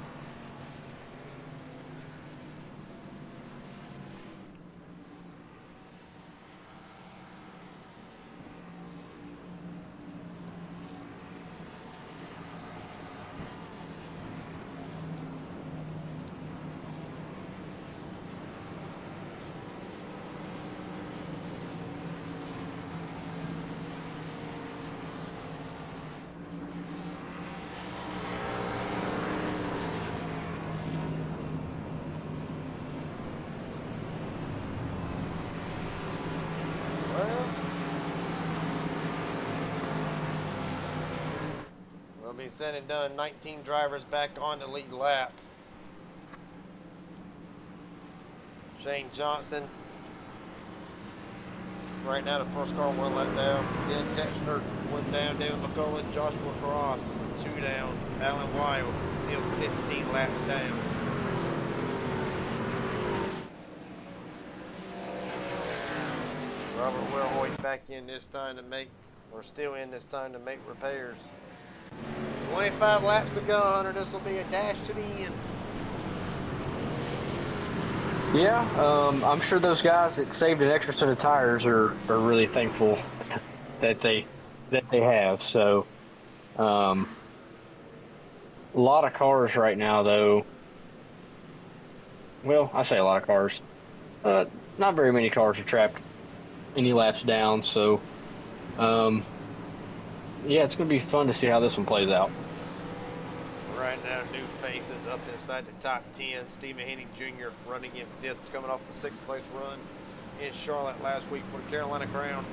Be said and done. 19 drivers back on the lead lap. Shane Johnson. Right now the first car one lap down. Dan Tetzner 1 down. David McCullough, Joshua Cross 2 down. Alan Weil still 15 laps down. Robert Wilhoit back in this time to make, or still in this time to make repairs. 25 laps to go, Hunter. This will be a dash to the end. Yeah, I'm sure those guys that saved an extra set of tires are really thankful that they have. So, a lot of cars right now, though. Well, I say a lot of cars. Not very many cars are trapped any laps down. So, yeah, it's going to be fun to see how this one plays out. Right now, new faces up inside the top 10. Stephen Henning Jr. running in 5th, coming off the 6th place run in Charlotte last week for the Carolina Crown.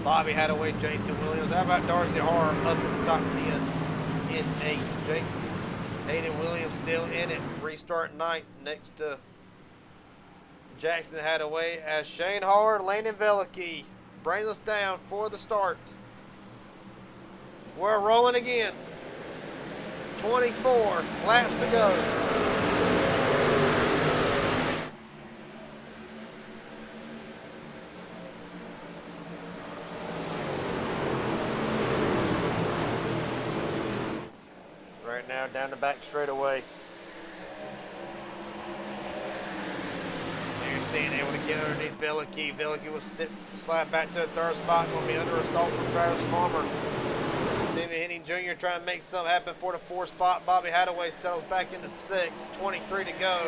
Bobby Hadaway, Jason Williams. How about Darcy Harr up in the top 10 in 8th? Hayden Williams still in it. Restart 9th next to Jackson Hadaway as Shane Harr and Landon Velicky brings us down for the start. We're rolling again. 24 laps to go. Right now, down the back straightaway. They're staying able to get underneath Velicky. Velicky will slide back to the 3rd spot. Going to be under assault from Travis Farmer. Stephen Henning Jr. trying to make something happen for the 4th spot. Bobby Hadaway settles back into 6th. 23 to go.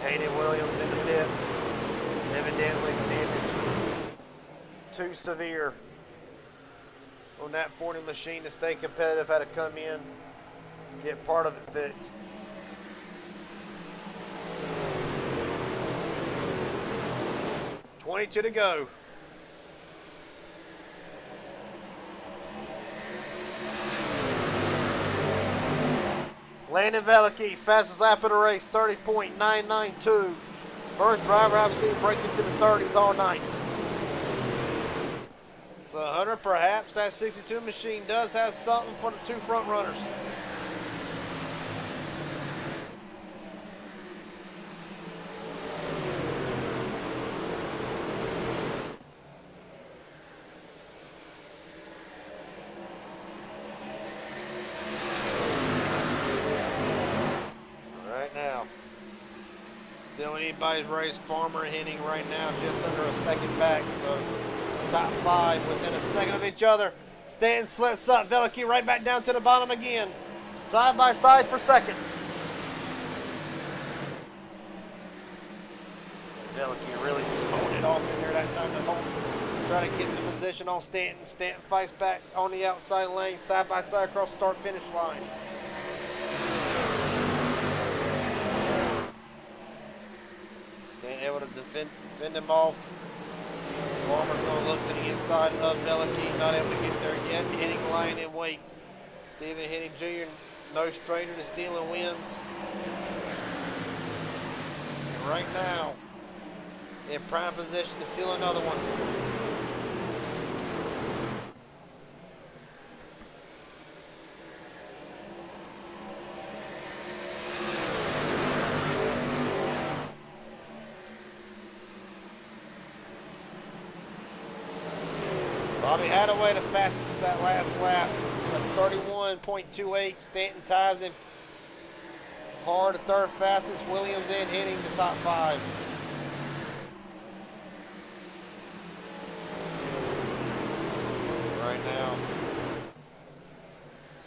Hayden Williams in the pits. Evidently damage too severe on that 40 machine to stay competitive. Had to come in, get part of it fixed. $22 to go. Landon Velicky, fastest lap of the race, 30.992. First driver I've seen break into the 30s all night. So, Hunter, perhaps that 62 machine does have something for the 2 front runners. Still anybody's race. Farmer Henning right now just under a second back, so top 5 within a second of each other. Stanton slits up. Velicky right back down to the bottom again. Side by side for second. Velicky really honed it off in there that time to try to get into position on Stanton. Stanton fights back on the outside lane, side by side across the start-finish line. Able to defend him off. Farmer's going to look to the inside of Velicky, not able to get there yet. Henning lying in wait. Stephen Henning Jr., no stranger to stealing wins. And right now, in prime position to steal another one. Bobby Hadaway the fastest that last lap at 31.28. Stanton ties him. Hard the third fastest. Williams in hitting the top 5. Right now,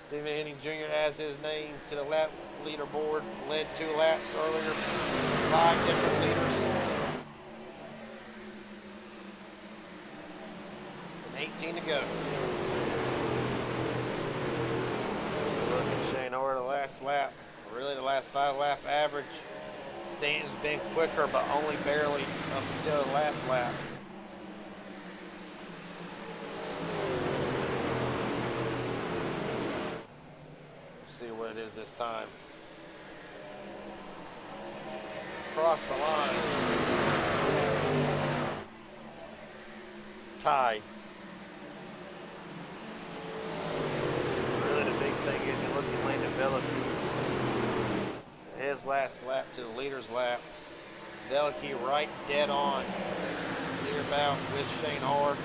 Stephen Henning Jr. adds his name to the lap leaderboard. Led 2 laps earlier. 5 different leaders. And 18 to go. Look at Shane Orr the last lap. Really the last 5 lap average. Stanton's been quicker, but only barely up until the last lap. See what it is this time. Across the line. Tied. Really the big thing is you look at Landon Veliky. His last lap to the leader's lap. Veliky right dead on. Near about with Shane Orr.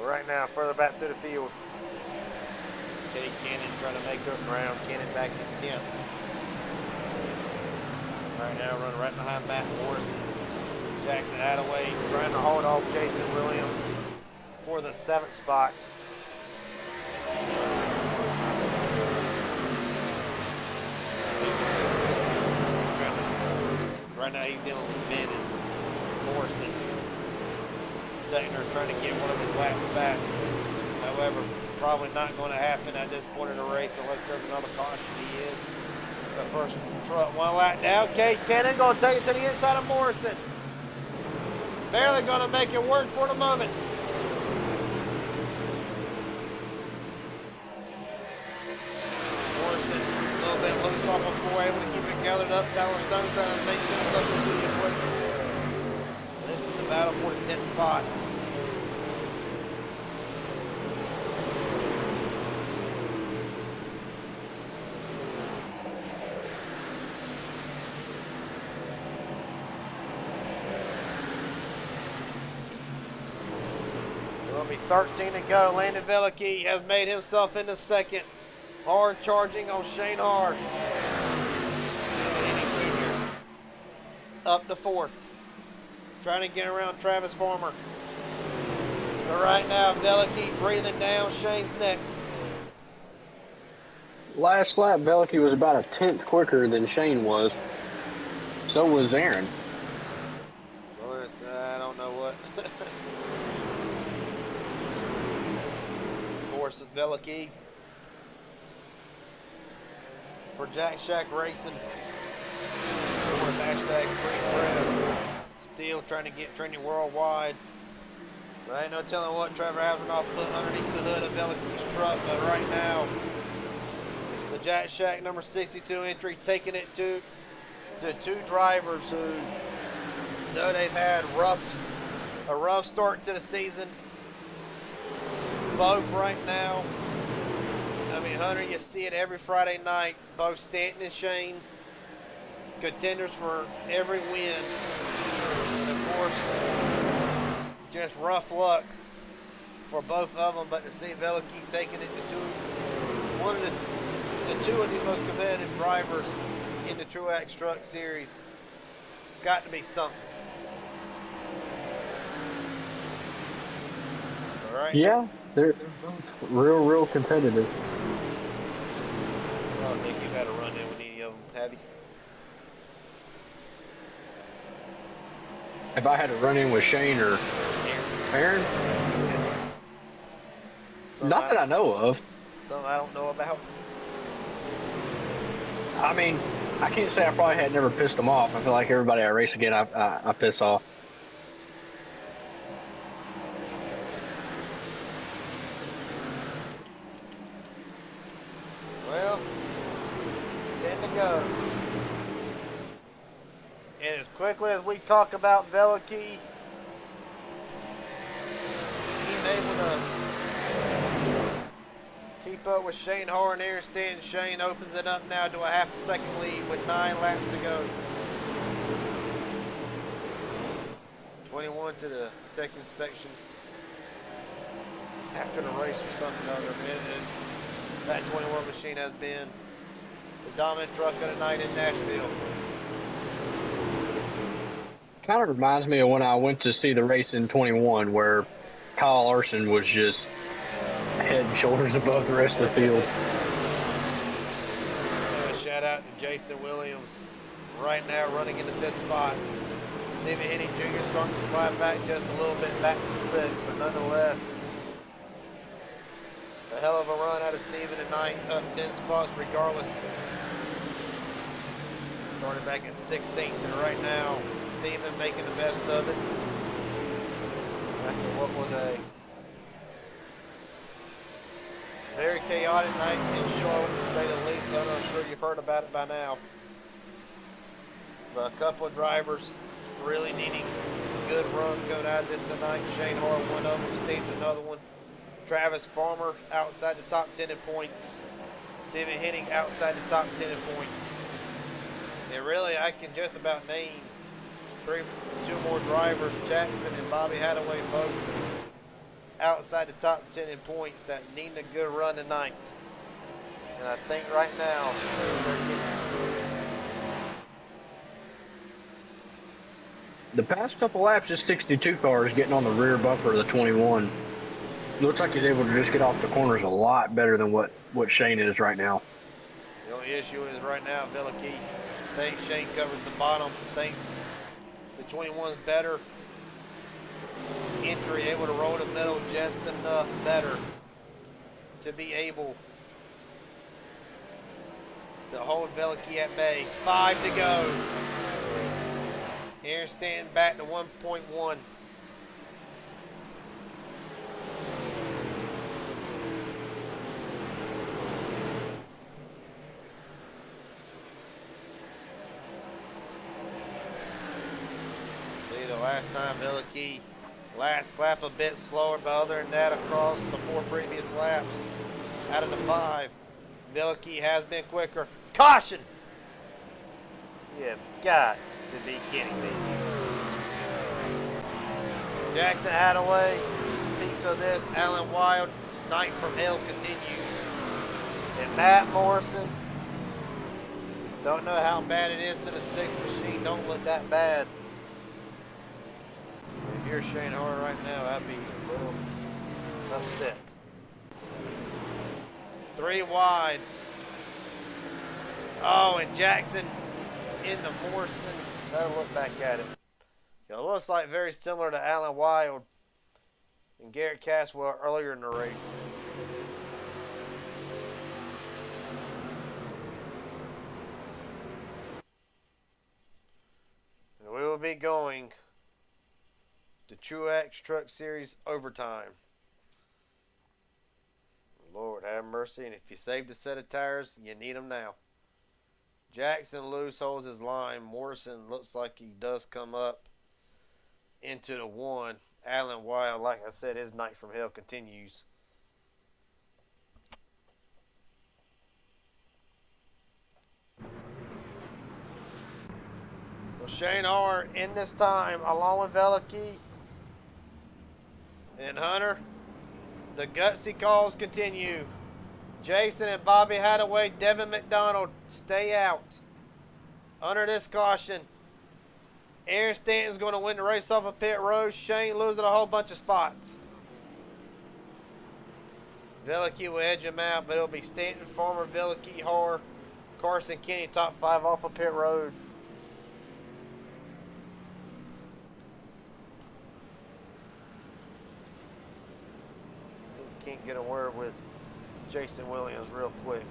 Right now, further back through the field. Teddy Cannon trying to make up ground. Cannon back in 10th. Right now, running right behind Matt Morrison. Jackson Attaway trying to hold off Jason Williams for the 7th spot. Right now, he's dealing with Ben and Morrison. Dayner trying to get one of his laps back. However, probably not going to happen at this point in the race unless there's another caution. He is the first truck 1 lap down. Kate Cannon going to take it to the inside of Morrison. Barely going to make it work for the moment. Morrison a little bit loose off of 4, able to keep it gathered up. Tyler Stone trying to make things up into the equation. This is the battle for the 10th spot. It'll be 13 to go. Landon Veliky has made himself into 2nd. Hard charging on Shane Hard. Up to 4th. Trying to get around Travis Farmer. But right now, Veliky breathing down Shane's neck. Last lap, Veliky was about a 10th quicker than Shane was. So was Aaron. I don't know what. Of course, Veliky for Jack Shack Racing. Of course, hashtag free Trev. Still trying to get trending worldwide. But ain't no telling what Trevor Hasanoff put underneath the hood of Veliky's truck. But right now, the Jack Shack number 62 entry taking it to the 2 drivers who, though they've had a rough start to the season, both right now, I mean, Hunter, you see it every Friday night, both Stanton and Shane, contenders for every win. And of course, just rough luck for both of them, but to see Veliky taking it to one of the 2 of the most competitive drivers in the Tru-Axe Truck Series, it's got to be something. All right. Yeah, they're real competitive. I don't think you've had a run-in with any of them, have you? If I had to run in with Shane or Aaron? Not that I know of. Something I don't know about. I mean, I can't say I probably had never pissed them off. I feel like everybody I race again, I piss off. Well, And as quickly as we talk about Veliki, he's able to keep up with Shane Horn here. Shane opens it up now to a half a second lead with 9 laps to go. 21 to the tech inspection after the race or something other. And that 21 machine has been the dominant truck of the night in Nashville. Kind of reminds me of when I went to see the race in 21, where Kyle Larson was just head and shoulders above the rest of the field. Shout out to Jason Williams right now running in the 5th spot. Stephen Henning Jr. starting to slide back just a little bit back to 6th, but nonetheless, a hell of a run out of Stephen tonight, up 10 spots regardless. Started back at 16th, and right now, Stephen making the best of it. After what was a very chaotic night in Charlotte, to say the least. I'm sure you've heard about it by now. But a couple of drivers really needing good runs going out of this tonight. Shane Hart, one of them. Steve's another one. Travis Farmer outside the top 10 in points. Stephen Henning outside the top 10 in points. And really, I can just about name two more drivers, Jackson and Bobby Hadaway, both outside the top 10 in points that need a good run tonight. And I think right now, the past couple laps, this 62 car is getting on the rear bumper of the 21. Looks like he's able to just get off the corners a lot better than what Shane is right now. The only issue is right now, Veliki, I think Shane covers the bottom. I think the 21's better. Entry able to roll the middle just enough better to be able to hold Veliki at bay. 5 to go. Here stand back to 1.1. See, the last time Veliki last lap a bit slower, but other than that, across the 4 previous laps, out of the 5, Veliki has been quicker. Caution! You've got to be kidding me. Jackson Hadaway, piece of this. Alan Wild, Night from Hell continues. And Matt Morrison, don't know how bad it is to the 6th machine. Don't look that bad. If you're Shane Hart right now, I'd be a little upset. 3 wide. Oh, and Jackson in the Morrison. Better look back at it. It looks like very similar to Alan Wild and Garrett Caswell earlier in the race. And we will be going to Tru-Axe Truck Series overtime. Lord have mercy, and if you saved a set of tires, you need them now. Jackson loose holds his line. Morrison looks like he does come up into the 1. Alan Wild, like I said, his night from hell continues. Well, Shane Hart in this time, along with Veliki and Hunter. The gutsy calls continue. Jason and Bobby Hadaway, Devin McDonald, stay out. Under this caution, Aaron Stanton's going to win the race off of pit road. Shane losing a whole bunch of spots. Veliki will edge him out, but it'll be Stanton, Farmer, Veliki, Har, Carson, Kenny, top 5 off of pit road. Can't get a word with Jason Williams real quick.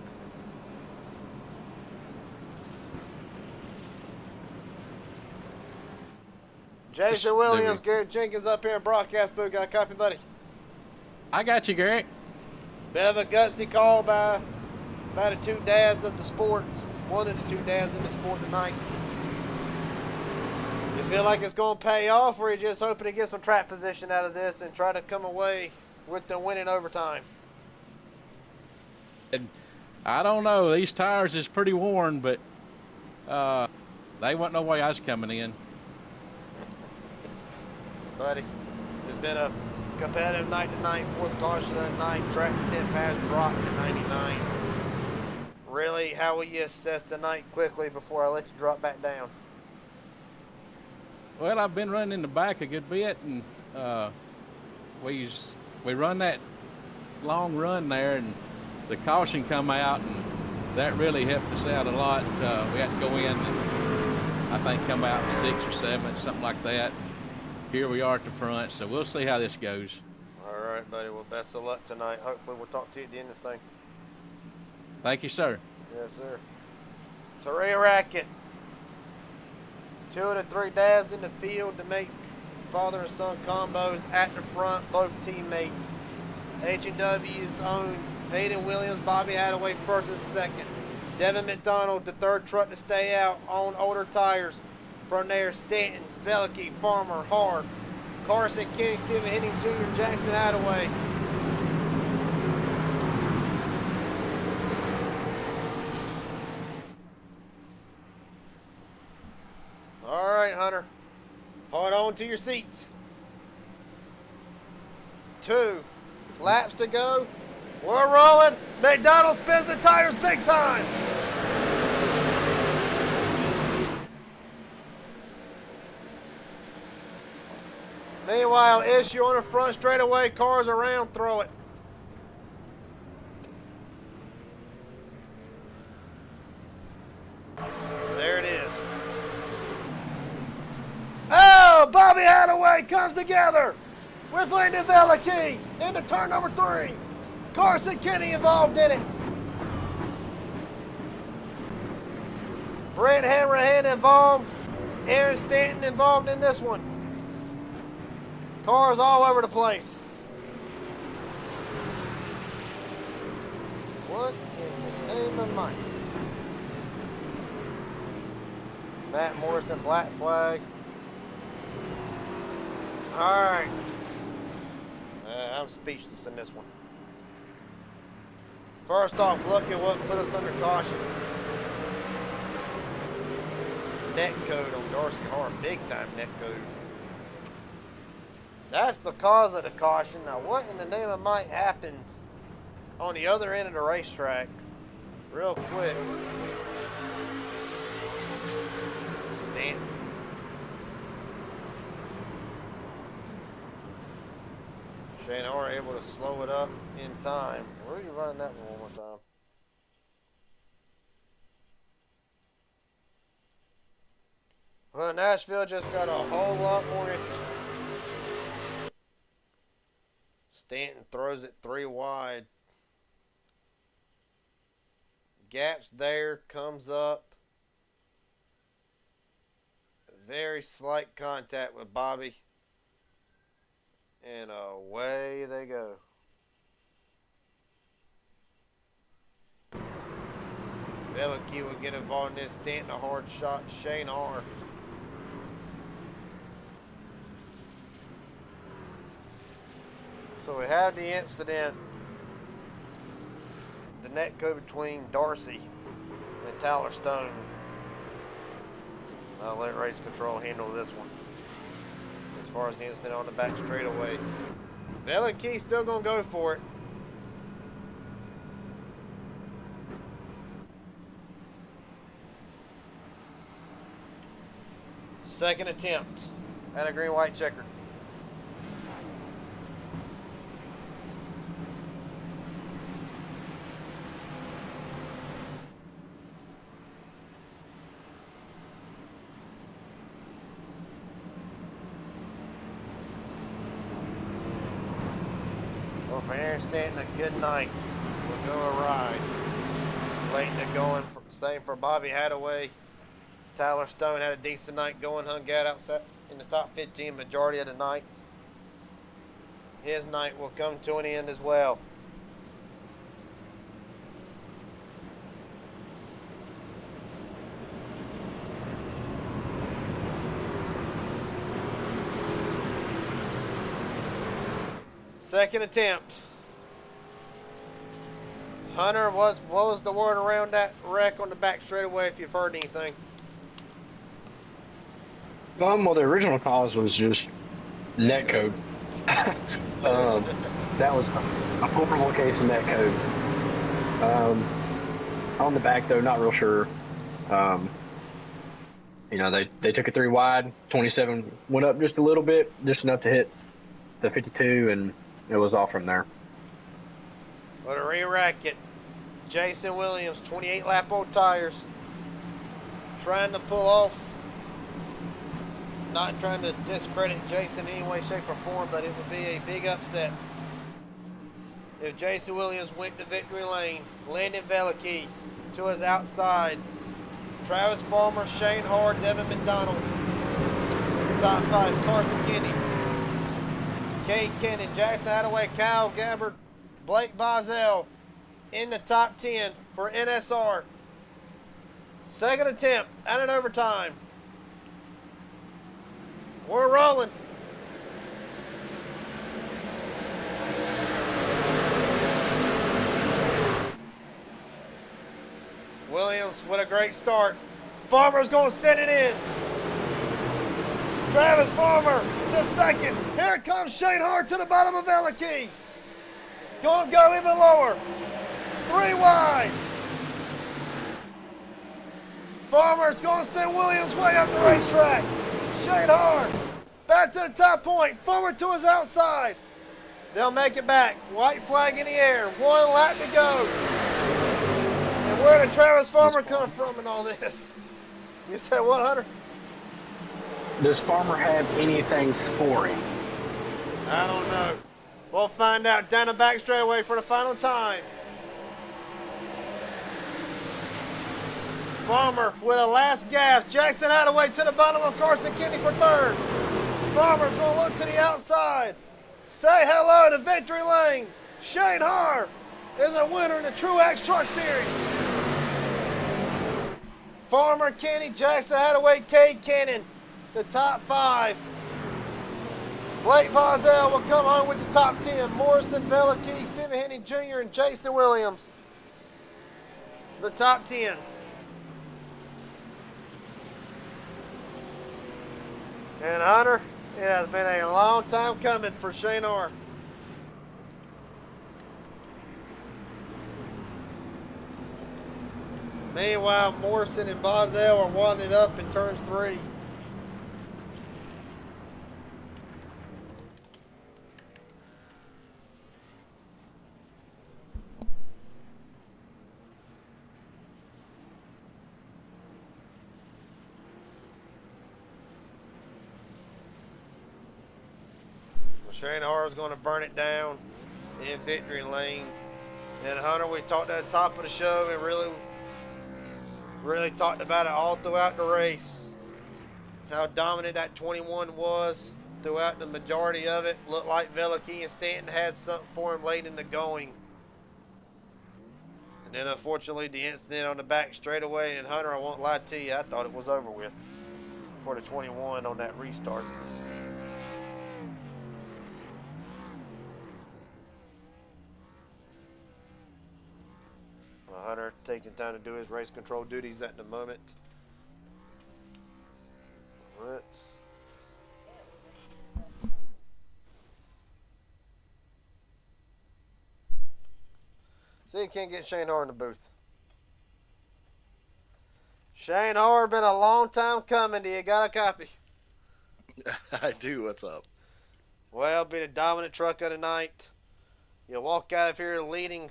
Jason Williams, Garrett Jenkins up here in broadcast booth. Got a copy, buddy? I got you, Garrett. Bit of a gutsy call by the 2 dads of the sport. One of the 2 dads in the sport tonight. feel like it's going to pay off, or are you just hoping to get some track position out of this and try to come away with the win in overtime? And I don't know. These tires is pretty worn, but they wasn't no way I was coming in. Buddy, it's been a competitive night tonight. Fourth caution of the night. Track 10 pass dropped to 99. Really, how will you assess the night quickly before I let you drop back down? Well, I've been running in the back a good bit, and we run that long run there, and the caution come out, and that really helped us out a lot. We had to go in and I think come out 6 or 7, something like that. Here we are at the front, so we'll see how this goes. All right, buddy. Well, best of luck tonight. Hopefully we'll talk to you at the end of this thing. Thank you, sir. Yes, sir. Tru-Axe. 2 of the 3 dads in the field to make father and son combos at the front, both teammates. H&W's own Hayden Williams, Bobby Hadaway first and second. Devin McDonald, the 3rd truck to stay out on older tires. From there, Stanton, Veliky, Farmer, Hard, Carson, Kenny, Stephen Henning Jr., Jackson Hadaway. All right, Hunter. Hold on to your seats. 2 laps to go. We're rolling. McDonald spins the tires big time. Meanwhile, issue on the front straightaway. Cars around. Throw it. There it is. Oh, Bobby Hadaway comes together with Landon Veliky into turn number 3. Carson Kenny involved in it. Brent Hanrahan involved. Aaron Stanton involved in this one. Cars all over the place. What in the name of Mike? Matt Morrison, black flag. All right. I'm speechless in this one. First off, look at what put us under caution. Net code on Darcy Hart, big time net code. That's the cause of the caution. Now, what in the name of Mike happens on the other end of the racetrack? Real quick. Stanton. Shane Orr able to slow it up in time. Where are you running that one more time? Well, Nashville just got a whole lot more interesting. Stanton throws it 3 wide. Gaps there, comes up. Very slight contact with Bobby. And away they go. Veliky will get involved in this. Stanton a hard shot. Shane R. So we have the incident. The net code between Darcy and Tyler Stone. I'll let race control handle this one. As far as the incident on the back straightaway. Veliky still gonna go for it. Second attempt at a green-white checker. Well, for Aaron Stanton, a good night. We'll go a ride. Waiting to going. Same for Bobby Hadaway. Tyler Stone had a decent night going. Hung out outside in the top 15 majority of the night. His night will come to an end as well. Second attempt. Hunter, what was the word around that wreck on the back straightaway if you've heard anything? Well, the original cause was just net code. That was a horrible case of net code. On the back, though, not real sure. They took it 3 wide. 27 went up just a little bit, just enough to hit the 52, and it was off from there. Well, to re-rack it, Jason Williams, 28 lap old tires, trying to pull off. Not trying to discredit Jason in any way, shape, or form, but it would be a big upset if Jason Williams went to victory lane. Landon Veliky to his outside. Travis Farmer, Shane Hard, Devin McDonald. Top 5, Carson Kinney, Cade Kennan, Jackson Hadaway, Kyle Gabbard, Blake Bozell in the top 10 for NSR. Second attempt, out in overtime. We're rolling. Williams with a great start. Farmer's going to send it in. Travis Farmer to second. Here comes Shane Hart to the bottom of Veliky. Going to go even lower. 3 wide. Farmer's going to send Williams way up the racetrack. Shane Hart back to the top point. Forward to his outside. They'll make it back. White flag in the air. 1 lap to go. And where did Travis Farmer come from in all this? You said what, Hunter? Does Farmer have anything for him? I don't know. We'll find out down the back straightaway for the final time. Farmer with a last gas. Jackson Hadaway to the bottom of Carson Kinney for third. Farmer's going to look to the outside. Say hello to victory lane. Shane Hart is a winner in the Tru-Axe Truck Series. Farmer, Kenny, Jackson Hadaway, Cade Kennan, the top 5. Blake Bozell will come home with the top 10. Morrison, Veliky, Stephen Henry Jr., and Jason Williams, the top 10. And Hunter, it has been a long time coming for Shane Hart. Meanwhile, Morrison and Bozell are wadding it up in turns 3. Shane Hart's going to burn it down in victory lane. And Hunter, we talked at the top of the show and really talked about it all throughout the race. How dominant that 21 was throughout the majority of it. Looked like Veliky and Stanton had something for him late in the going. And then unfortunately the incident on the back straightaway, and Hunter, I won't lie to you, I thought it was over with for the 21 on that restart. Hunter taking time to do his race control duties at the moment. Let's see, you can't get Shane Hart in the booth. Shane Hart, been a long time coming. Do you got a copy? I do. What's up? Well, be the dominant truck of the night. You'll walk out of here leading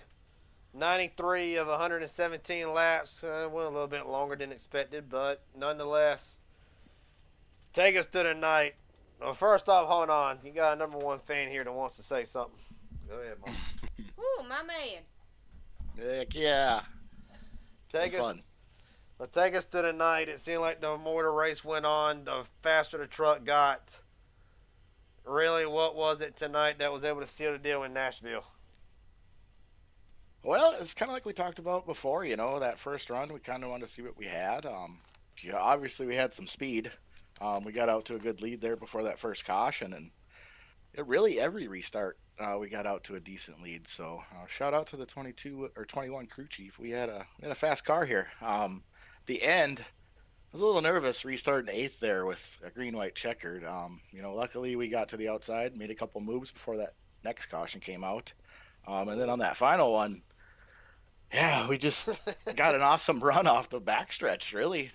93 of 117 laps. Went a little bit longer than expected, but nonetheless, take us to the night. Well, first off, hold on. You got a number 1 fan here that wants to say something. Go ahead, Mom. Ooh, my man. Heck yeah. Take us, fun. well, take us to the night. It seemed like the more the race went on, the faster the truck got. Really, what was it tonight that was able to seal the deal in Nashville? Well, it's kind of like we talked about before, that first run, we kind of wanted to see what we had. Obviously we had some speed. We got out to a good lead there before that first caution, and every restart, we got out to a decent lead. So shout out to the 22 or 21 crew chief. We had a fast car here. The end, I was a little nervous restarting eighth there with a green-white checkered. Luckily we got to the outside, made a couple moves before that next caution came out. And then on that final one, yeah, we just got an awesome run off the backstretch, really.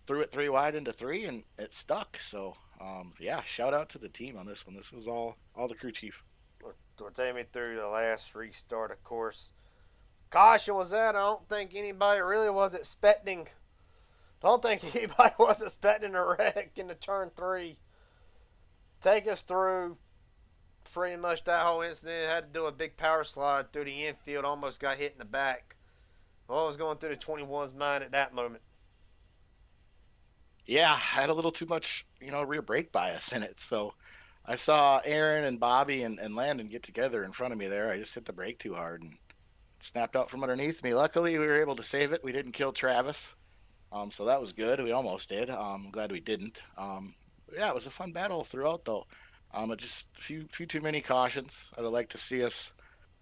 Threw it 3 wide into 3, and it stuck. So, shout out to the team on this one. This was all the crew chief. We're taking me through the last restart, of course. Caution was that. I don't think anybody really was expecting. Don't think anybody was expecting a wreck into turn 3. Take us through pretty much that whole incident. Had to do a big power slide through the infield. Almost got hit in the back. What was going through the 21's mind at that moment? Yeah, I had a little too much, rear brake bias in it. So I saw Aaron and Bobby and Landon get together in front of me there. I just hit the brake too hard and snapped out from underneath me. Luckily, we were able to save it. We didn't kill Travis. So that was good. We almost did. I'm glad we didn't. It was a fun battle throughout, though. Just a few too many cautions. I'd like to see us,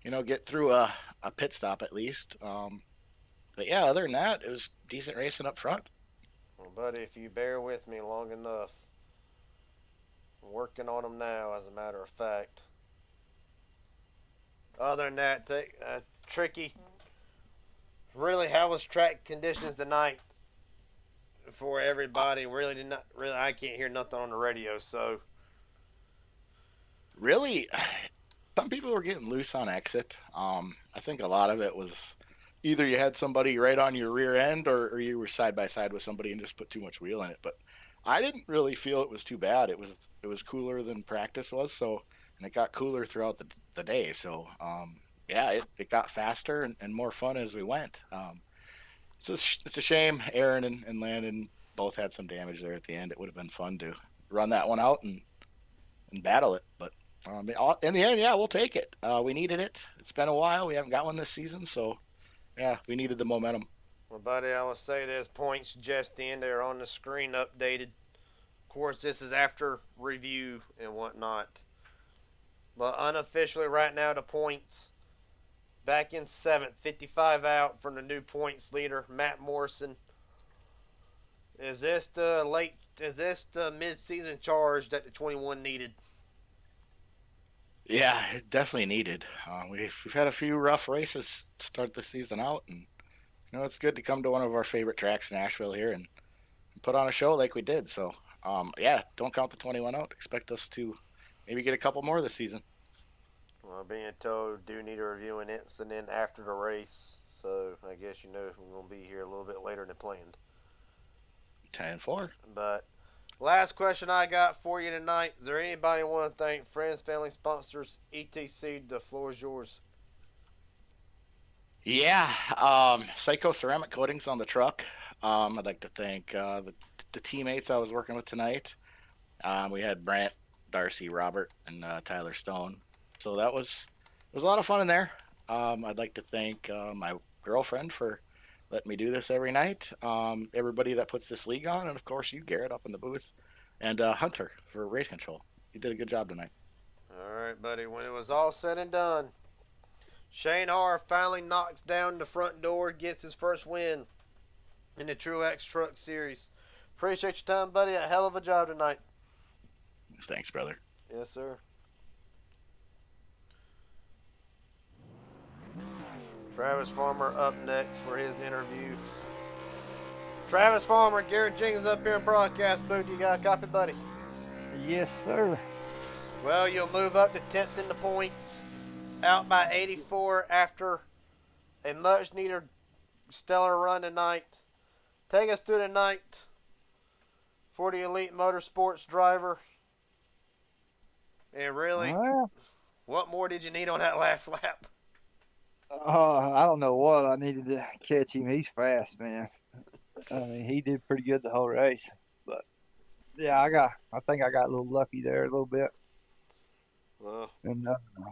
get through a pit stop at least. But yeah, other than that, it was decent racing up front. Well, buddy, if you bear with me long enough, I'm working on them now, as a matter of fact. Other than that, tricky. Really, how was track conditions tonight for everybody? Really, I can't hear nothing on the radio, so. Really, some people were getting loose on exit. I think a lot of it was either you had somebody right on your rear end or you were side by side with somebody and just put too much wheel in it. But I didn't really feel it was too bad. It was cooler than practice was, and it got cooler throughout the day. So it got faster and more fun as we went. It's a shame Aaron and Landon both had some damage there at the end. It would have been fun to run that one out and battle it, but in the end, we'll take it. We needed it. It's been a while. We haven't got one this season, so we needed the momentum. Well, buddy, I will say there's points just in. They're on the screen updated. Of course, this is after review and whatnot. But unofficially right now, the points back in 7th, 55 out from the new points leader, Matt Morrison. Is this the mid-season charge that the 21 needed? Yeah, it definitely needed. We've had a few rough races to start the season out, and it's good to come to one of our favorite tracks, Nashville, here, and put on a show like we did. So, don't count the 21 out. Expect us to maybe get a couple more this season. Well, being told, do need a review and incident after the race, so I guess we're going to be here a little bit later than planned. 10-4. But last question I got for you tonight. Is there anybody want to thank friends, family, sponsors, etc.? The floor is yours. Yeah, Psycho Ceramic Coatings on the truck. I'd like to thank the teammates I was working with tonight. We had Brant, Darcy, Robert, and Tyler Stone. So it was a lot of fun in there. I'd like to thank my girlfriend for letting me do this every night. Everybody that puts this league on, and of course you, Garrett, up in the booth, and Hunter for race control. You did a good job tonight. All right, buddy. When it was all said and done, Shane Harr finally knocks down the front door, gets his first win in the Tru-Axe Truck Series. Appreciate your time, buddy. A hell of a job tonight. Thanks, brother. Yes, sir. Travis Farmer up next for his interview. Travis Farmer, Garrett Jenkins up here in broadcast booth. You got a copy, buddy? Yes, sir. Well, you'll move up to 10th in the points. Out by 84 after a much-needed stellar run tonight. Take us through the night for the Elite Motorsports driver. And really, what more did you need on that last lap? I don't know what I needed to catch him. He's fast, man. I mean, he did pretty good the whole race. But yeah, I think I got a little lucky there a little bit. Well, and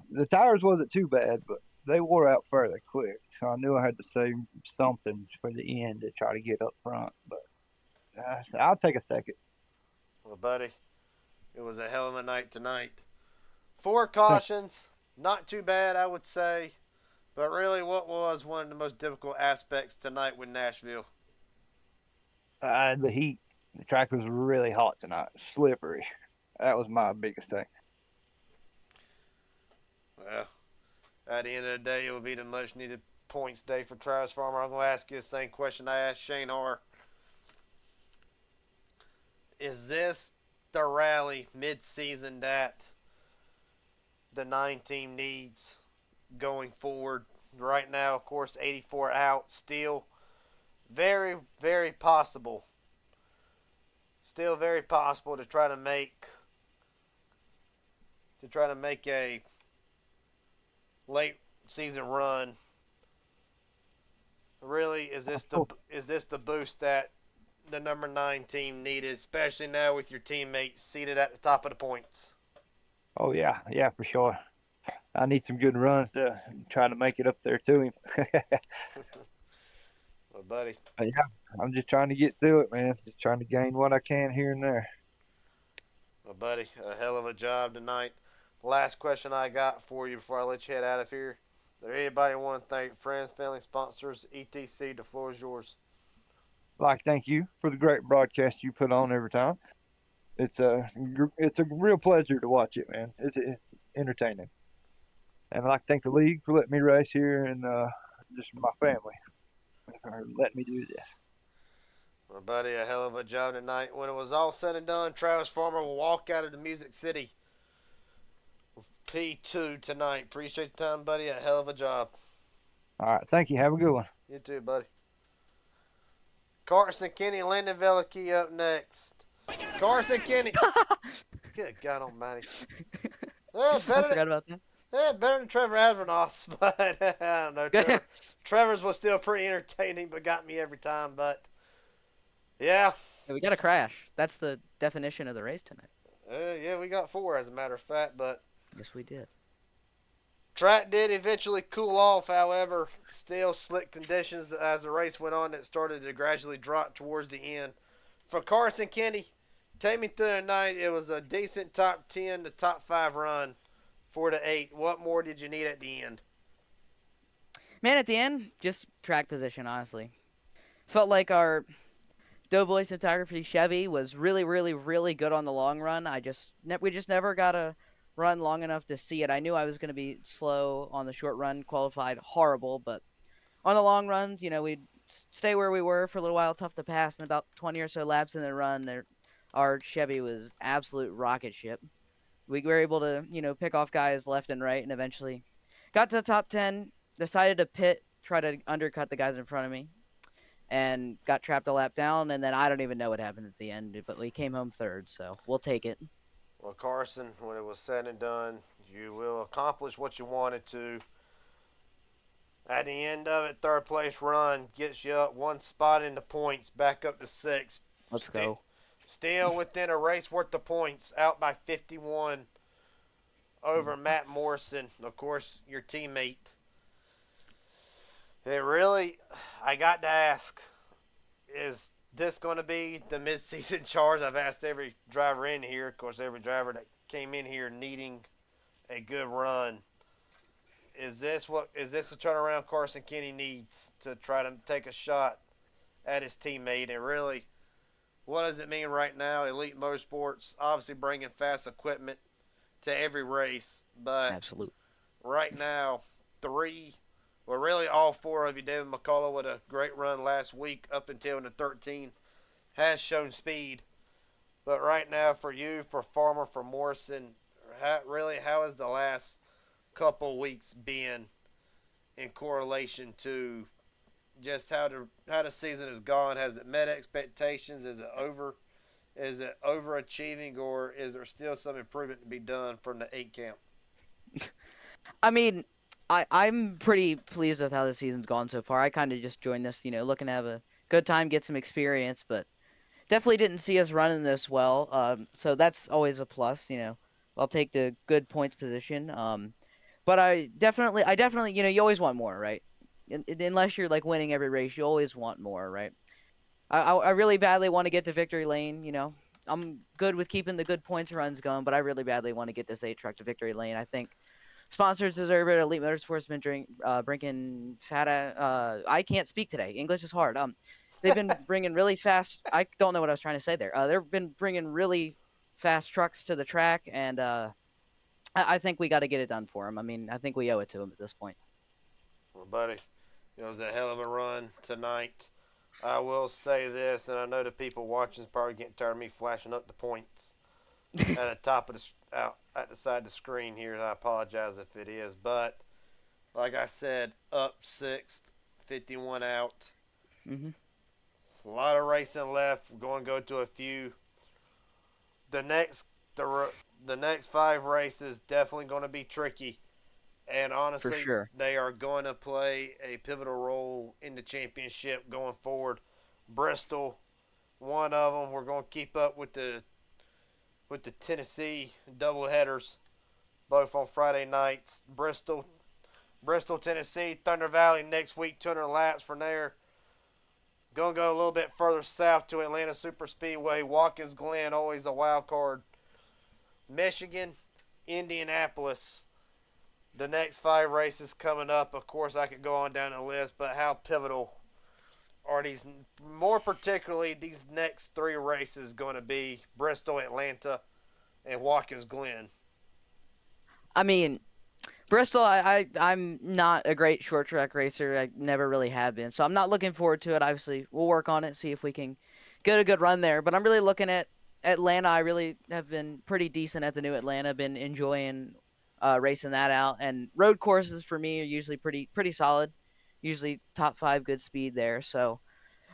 the tires wasn't too bad, but they wore out fairly quick. So I knew I had to save something for the end to try to get up front. But I'll take a second. Well, buddy, it was a hell of a night tonight. 4 cautions, not too bad, I would say. But really, what was one of the most difficult aspects tonight with Nashville? The heat. The track was really hot tonight, slippery. That was my biggest thing. Well, at the end of the day, it will be the much needed points day for Travis Farmer. I'm going to ask you the same question I asked Shane Har. Is this the rally mid-season that the 9 team needs going forward? Right now, of course, 84 out. Still very, very possible. Still very possible to try to make a late season run. Really, is this the boost that the number 9 team needed, especially now with your teammates seated at the top of the points? Oh yeah, for sure. I need some good runs to try to make it up there to him. Well, buddy. But yeah, I'm just trying to get through it, man. Just trying to gain what I can here and there. Well, buddy, a hell of a job tonight. Last question I got for you before I let you head out of here. Is there anybody want to thank friends, family, sponsors, etc.? The floor is yours. I'd like to thank you for the great broadcast you put on every time. It's a real pleasure to watch it, man. It's entertaining. And I'd like to thank the league for letting me race here and just my family for letting me do this. Well, buddy, a hell of a job tonight. When it was all said and done, Travis Farmer will walk out of the Music City P2 tonight. Appreciate the time, buddy. A hell of a job. All right. Thank you. Have a good one. You too, buddy. Carson Kenny, Landon Velicky up next. Carson Kenny. Good God almighty. I forgot about that. Yeah, better than Trevor Asvernoff's, but I don't know. Trevor's was still pretty entertaining, but got me every time. But yeah. We got a crash. That's the definition of the race tonight. Yeah, we got 4 as a matter of fact, but yes, we did. Track did eventually cool off, however, still slick conditions as the race went on. It started to gradually drop towards the end. For Carson Kenny, take me through the night. It was a decent top 10 to top 5 run. 4 to 8. What more did you need at the end? Man, at the end, just track position, honestly. Felt like our Doughboy Photography Chevy was really, really, really good on the long run. We just never got a run long enough to see it. I knew I was going to be slow on the short run, qualified horrible, but on the long runs, we'd stay where we were for a little while, tough to pass, and about 20 or so laps in the run, our Chevy was absolute rocket ship. We were able to, pick off guys left and right, and eventually got to the top 10, decided to pit, try to undercut the guys in front of me, and got trapped a lap down, and then I don't even know what happened at the end, but we came home third, so we'll take it. Well, Carson, when it was said and done, you will accomplish what you wanted to. At the end of it, third place run gets you up 1 spot in the points, back up to 6th. Let's go. Still within a race worth of points, out by 51 over Matt Morrison, of course, your teammate. I got to ask, is this going to be the mid-season charge? I've asked every driver in here, of course, every driver that came in here needing a good run. Is this a turnaround Carson Kenny needs to try to take a shot at his teammate? And really, what does it mean right now? Elite Motorsports obviously bringing fast equipment to every race, but absolutely, right now, all 4 of you, David McCullough with a great run last week up until the 13, has shown speed. But right now, for you, for Farmer, for Morrison, how has the last couple weeks been in correlation to just how the season has gone? Has it met expectations? Is it overachieving, or is there still some improvement to be done from the 8 camp? I mean, I'm pretty pleased with how the season's gone so far. I kind of just joined this, looking to have a good time, get some experience, but definitely didn't see us running this well. So that's always a plus, I'll take the good points position. But I definitely, you always want more, right? Unless you're like winning every race, you always want more, right? I really badly want to get to victory lane, I'm good with keeping the good points runs going, but I really badly want to get this 8 truck to victory lane. I think Sponsors deserve it. Elite Motorsports been bringing fata. I can't speak today. English is hard. They've been bringing really fast. I don't know what I was trying to say there. They've been bringing really fast trucks to the track, and I think we got to get it done for them. I mean, I think we owe it to them at this point. Well, buddy, it was a hell of a run tonight. I will say this, and I know the people watching is probably getting tired of me flashing up the points at the top of out at the side of the screen here. I apologize if it is, but like I said, up sixth, 51 out. Mm-hmm. A lot of racing left. We're going to go to a few. The next 5 races definitely going to be tricky. And honestly, For sure. they are going to play a pivotal role in the championship going forward. Bristol, one of them. We're going to keep up with the Tennessee doubleheaders, both on Friday nights. Bristol, Tennessee, Thunder Valley next week, 200 laps from there. Going to go a little bit further south to Atlanta Superspeedway. Watkins Glen, always a wild card. Michigan, Indianapolis. The next 5 races coming up. Of course, I could go on down the list, but how pivotal are these, more particularly these next 3 races going to be? Bristol, Atlanta, and Watkins Glen. I mean, Bristol, I'm not a great short track racer. I never really have been. So I'm not looking forward to it. Obviously, we'll work on it, see if we can get a good run there. But I'm really looking at Atlanta. I really have been pretty decent at the new Atlanta. Been enjoying racing that out. And road courses for me are usually pretty solid. Usually top 5 good speed there. So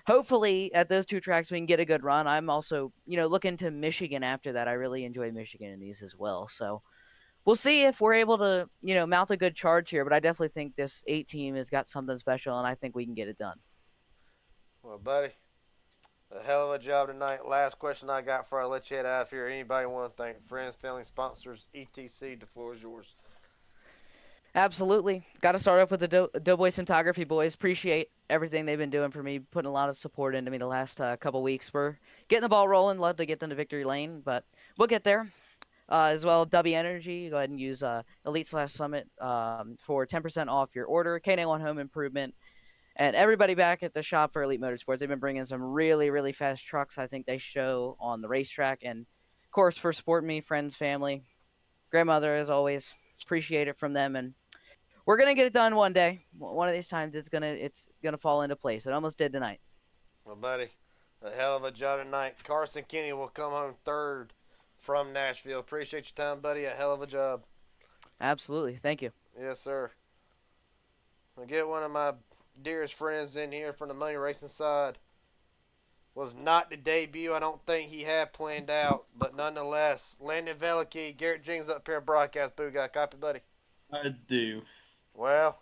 hopefully at those 2 tracks we can get a good run. I'm also, looking to Michigan after that. I really enjoy Michigan in these as well. So we'll see if we're able to, mount a good charge here. But I definitely think this 8 team has got something special, and I think we can get it done. Well, buddy, a hell of a job tonight. Last question I got before I let you head out of here. Anybody want to thank friends, family, sponsors, etc.? The floor is yours. Absolutely. Got to start off with the Doughboy Cinematography boys. Appreciate everything they've been doing for me, putting a lot of support into me the last couple weeks. We're getting the ball rolling. Love to get them to victory lane, but we'll get there. As well, W Energy. Go ahead and use Elite/Summit for 10% off your order. K91 Home Improvement. And everybody back at the shop for Elite Motorsports. They've been bringing some really, really fast trucks. I think they show on the racetrack. And, of course, for Sport Me, friends, family, grandmother, as always. Appreciate it from them. And we're going to get it done one day. One of these times it's gonna fall into place. It almost did tonight. Well, buddy, a hell of a job tonight. Carson Kenny will come home 3rd from Nashville. Appreciate your time, buddy. A hell of a job. Absolutely. Thank you. Yes, sir. I'll get one of my dearest friends in here from the money racing side. Was not the debut I don't think he had planned out, but nonetheless, Landon Velicky, Garrett Jings up here, broadcast boo guy. Copy, buddy. I do. Well,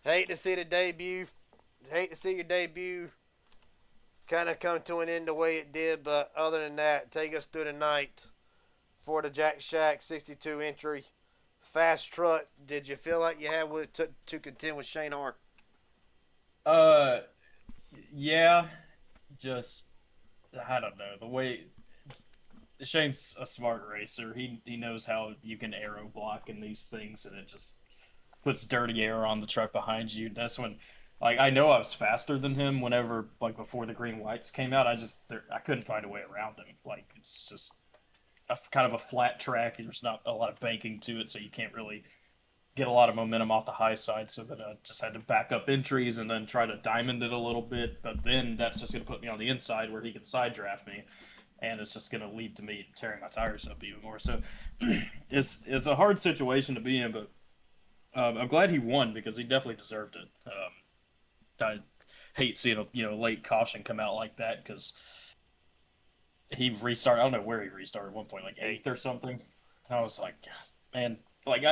hate to see the debut. Hate to see your debut kind of come to an end the way it did, but other than that, take us through the night for the Jack Shack 62 entry. Fast truck, did you feel like you had what it took to contend with Shane Hart? Yeah, just, I don't know, the way, Shane's a smart racer. He knows how you can aero block in these things, and it just puts dirty air on the truck behind you. That's when, like, I know I was faster than him whenever, like, before the green lights came out. I couldn't find a way around him. Like, it's just kind of a flat track. There's not a lot of banking to it, so you can't really get a lot of momentum off the high side. So then I just had to back up entries and then try to diamond it a little bit. But then that's just going to put me on the inside where he can side draft me. And it's just going to lead to me tearing my tires up even more. So it's a hard situation to be in, but I'm glad he won because he definitely deserved it. I hate seeing a late caution come out like that because he restarted. I don't know where he restarted at one point, like 8th or something. And I was like, man, like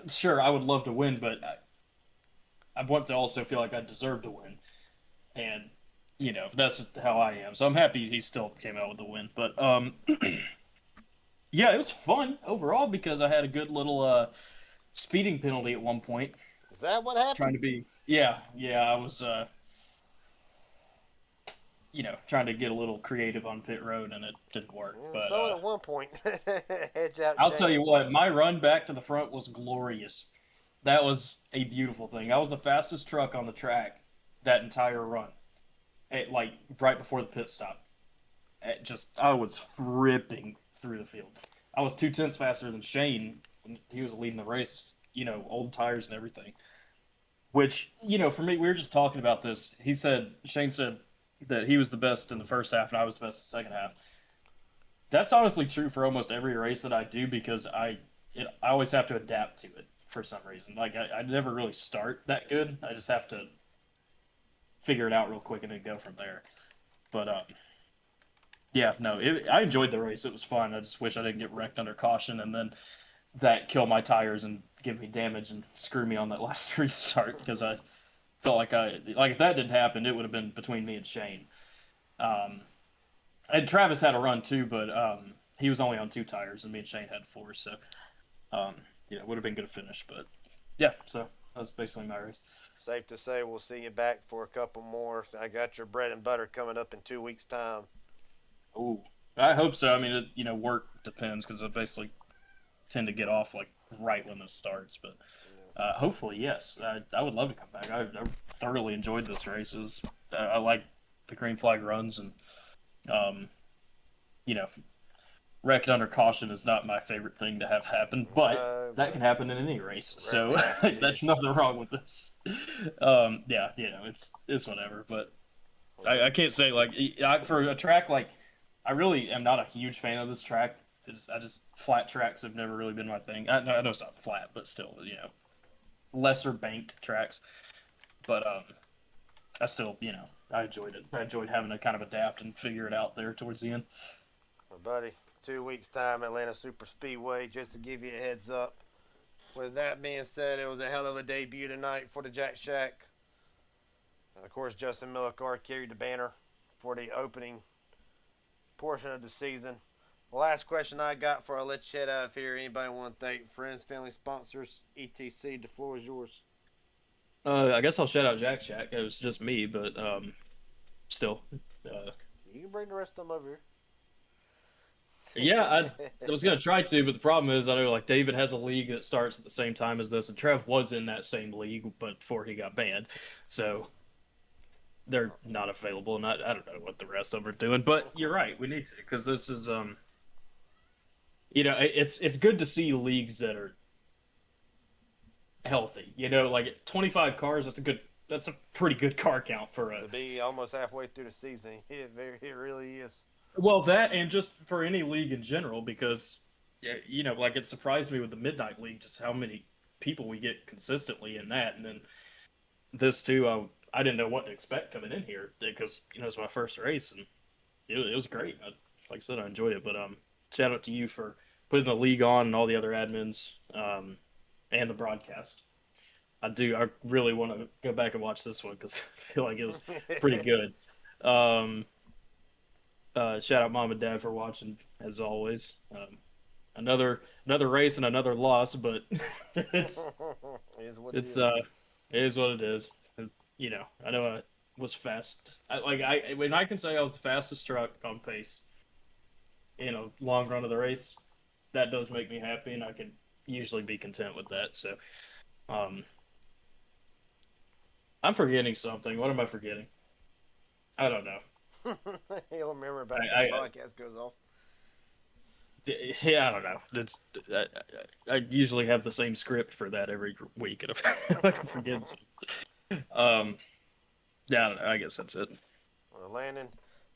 sure I would love to win, but I want to also feel like I deserve to win, and that's how I am. So I'm happy he still came out with the win. But yeah, it was fun overall because I had a good little speeding penalty at one point. Is that what happened? Trying to be, yeah, I was trying to get a little creative on pit road, and it didn't work. But so at one point, edge out. I'll Shane. tell you what, my run back to the front was glorious. That was a beautiful thing. I was the fastest truck on the track that entire run, like right before the pit stop. I was ripping through the field. I was 2/10 faster than Shane when he was leading the race. Old tires and everything. Which, for me, we were just talking about this. Shane said that he was the best in the first half and I was the best in the second half. That's honestly true for almost every race that I do because I always have to adapt to it for some reason. Like, I never really start that good. I just have to figure it out real quick and then go from there. But, yeah, no, I enjoyed the race. It was fun. I just wish I didn't get wrecked under caution and then that kill my tires and give me damage and screw me on that last restart because I felt like if that didn't happen, it would have been between me and Shane. And Travis had a run too, but he was only on 2 tires and me and Shane had 4, so it would have been good to finish. But yeah, so that was basically my race. Safe to say we'll see you back for a couple more. I got your bread and butter coming up in 2 weeks' time. Ooh, I hope so. I mean, work depends because I basically tend to get off like right when this starts, but hopefully, yes. I would love to come back. I thoroughly enjoyed this race. I like the green flag runs, and wrecked under caution is not my favorite thing to have happen, but that can happen in any race, so that's nothing wrong with this. Yeah, it's whatever, but I can't say for a track I really am not a huge fan of this track. Flat tracks have never really been my thing. I know it's not flat, but still, lesser banked tracks. But I still, I enjoyed it. I enjoyed having to kind of adapt and figure it out there towards the end. Well, buddy, 2 weeks' time, Atlanta Superspeedway, just to give you a heads up. With that being said, it was a hell of a debut tonight for the Jack Shack. And of course, Justin Millicar carried the banner for the opening portion of the season. The last question I got before I let you head out of here. Anybody want to thank friends, family, sponsors, etc.? The floor is yours. I guess I'll shout out Jack Shack. It was just me, but still. You can bring the rest of them over here. Yeah, I was gonna try to, but the problem is I know David has a league that starts at the same time as this, and Trev was in that same league, but before he got banned, so they're not available, and I don't know what the rest of them are doing. But you're right, we need to because this is it's good to see leagues that are healthy. 25 cars. That's a pretty good car count for to be almost halfway through the season. It really is. Well, that and just for any league in general, because it surprised me with the Midnight League just how many people we get consistently in that, and then this too. I didn't know what to expect coming in here because it's my first race and it was great. Like I said, I enjoyed it. But shout out to you for putting the league on and all the other admins and the broadcast. I really want to go back and watch this one because I feel like it was pretty good. Shout out Mom and Dad for watching as always. Another race and another loss, but it is what it is. I know I was fast. When I can say I was the fastest truck on pace in a long run of the race, that does make me happy, and I can usually be content with that. So, I'm forgetting something. What am I forgetting? I don't know. You'll remember about the podcast goes off. Yeah, I don't know. I usually have the same script for that every week, and I forget something. Yeah, I guess that's it. Well, Landon,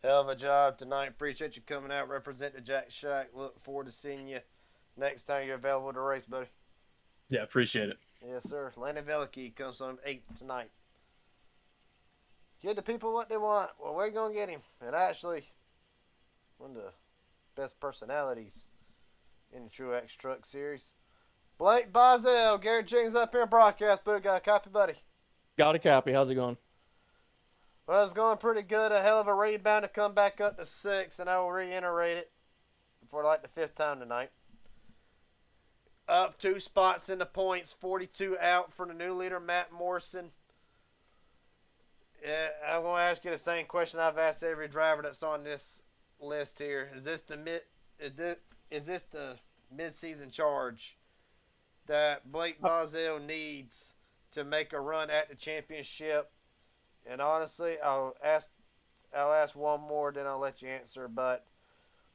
hell of a job tonight. Appreciate you coming out, represent the Jack Shack. Look forward to seeing you next time you're available to race, buddy. Yeah, appreciate it. Yes, sir. Landon Veliky comes on 8th tonight. Give the people what they want. Well, we're going to get him. And actually, one of the best personalities in the Tru-Axe Truck Series. Blake Bozell, Garrett Jenkins up here in broadcast booth. Got a copy, buddy? Got a copy. How's it going? Well, it's going pretty good. A hell of a rebound to come back up to 6, and I will reiterate it for the 5th time tonight. Up 2 spots in the points, 42 out for the new leader, Matt Morrison. Yeah, I'm gonna ask you the same question I've asked every driver that's on this list here. Is this the mid-season charge that Blake Bozell needs to make a run at the championship? And honestly, I'll ask one more, then I'll let you answer. But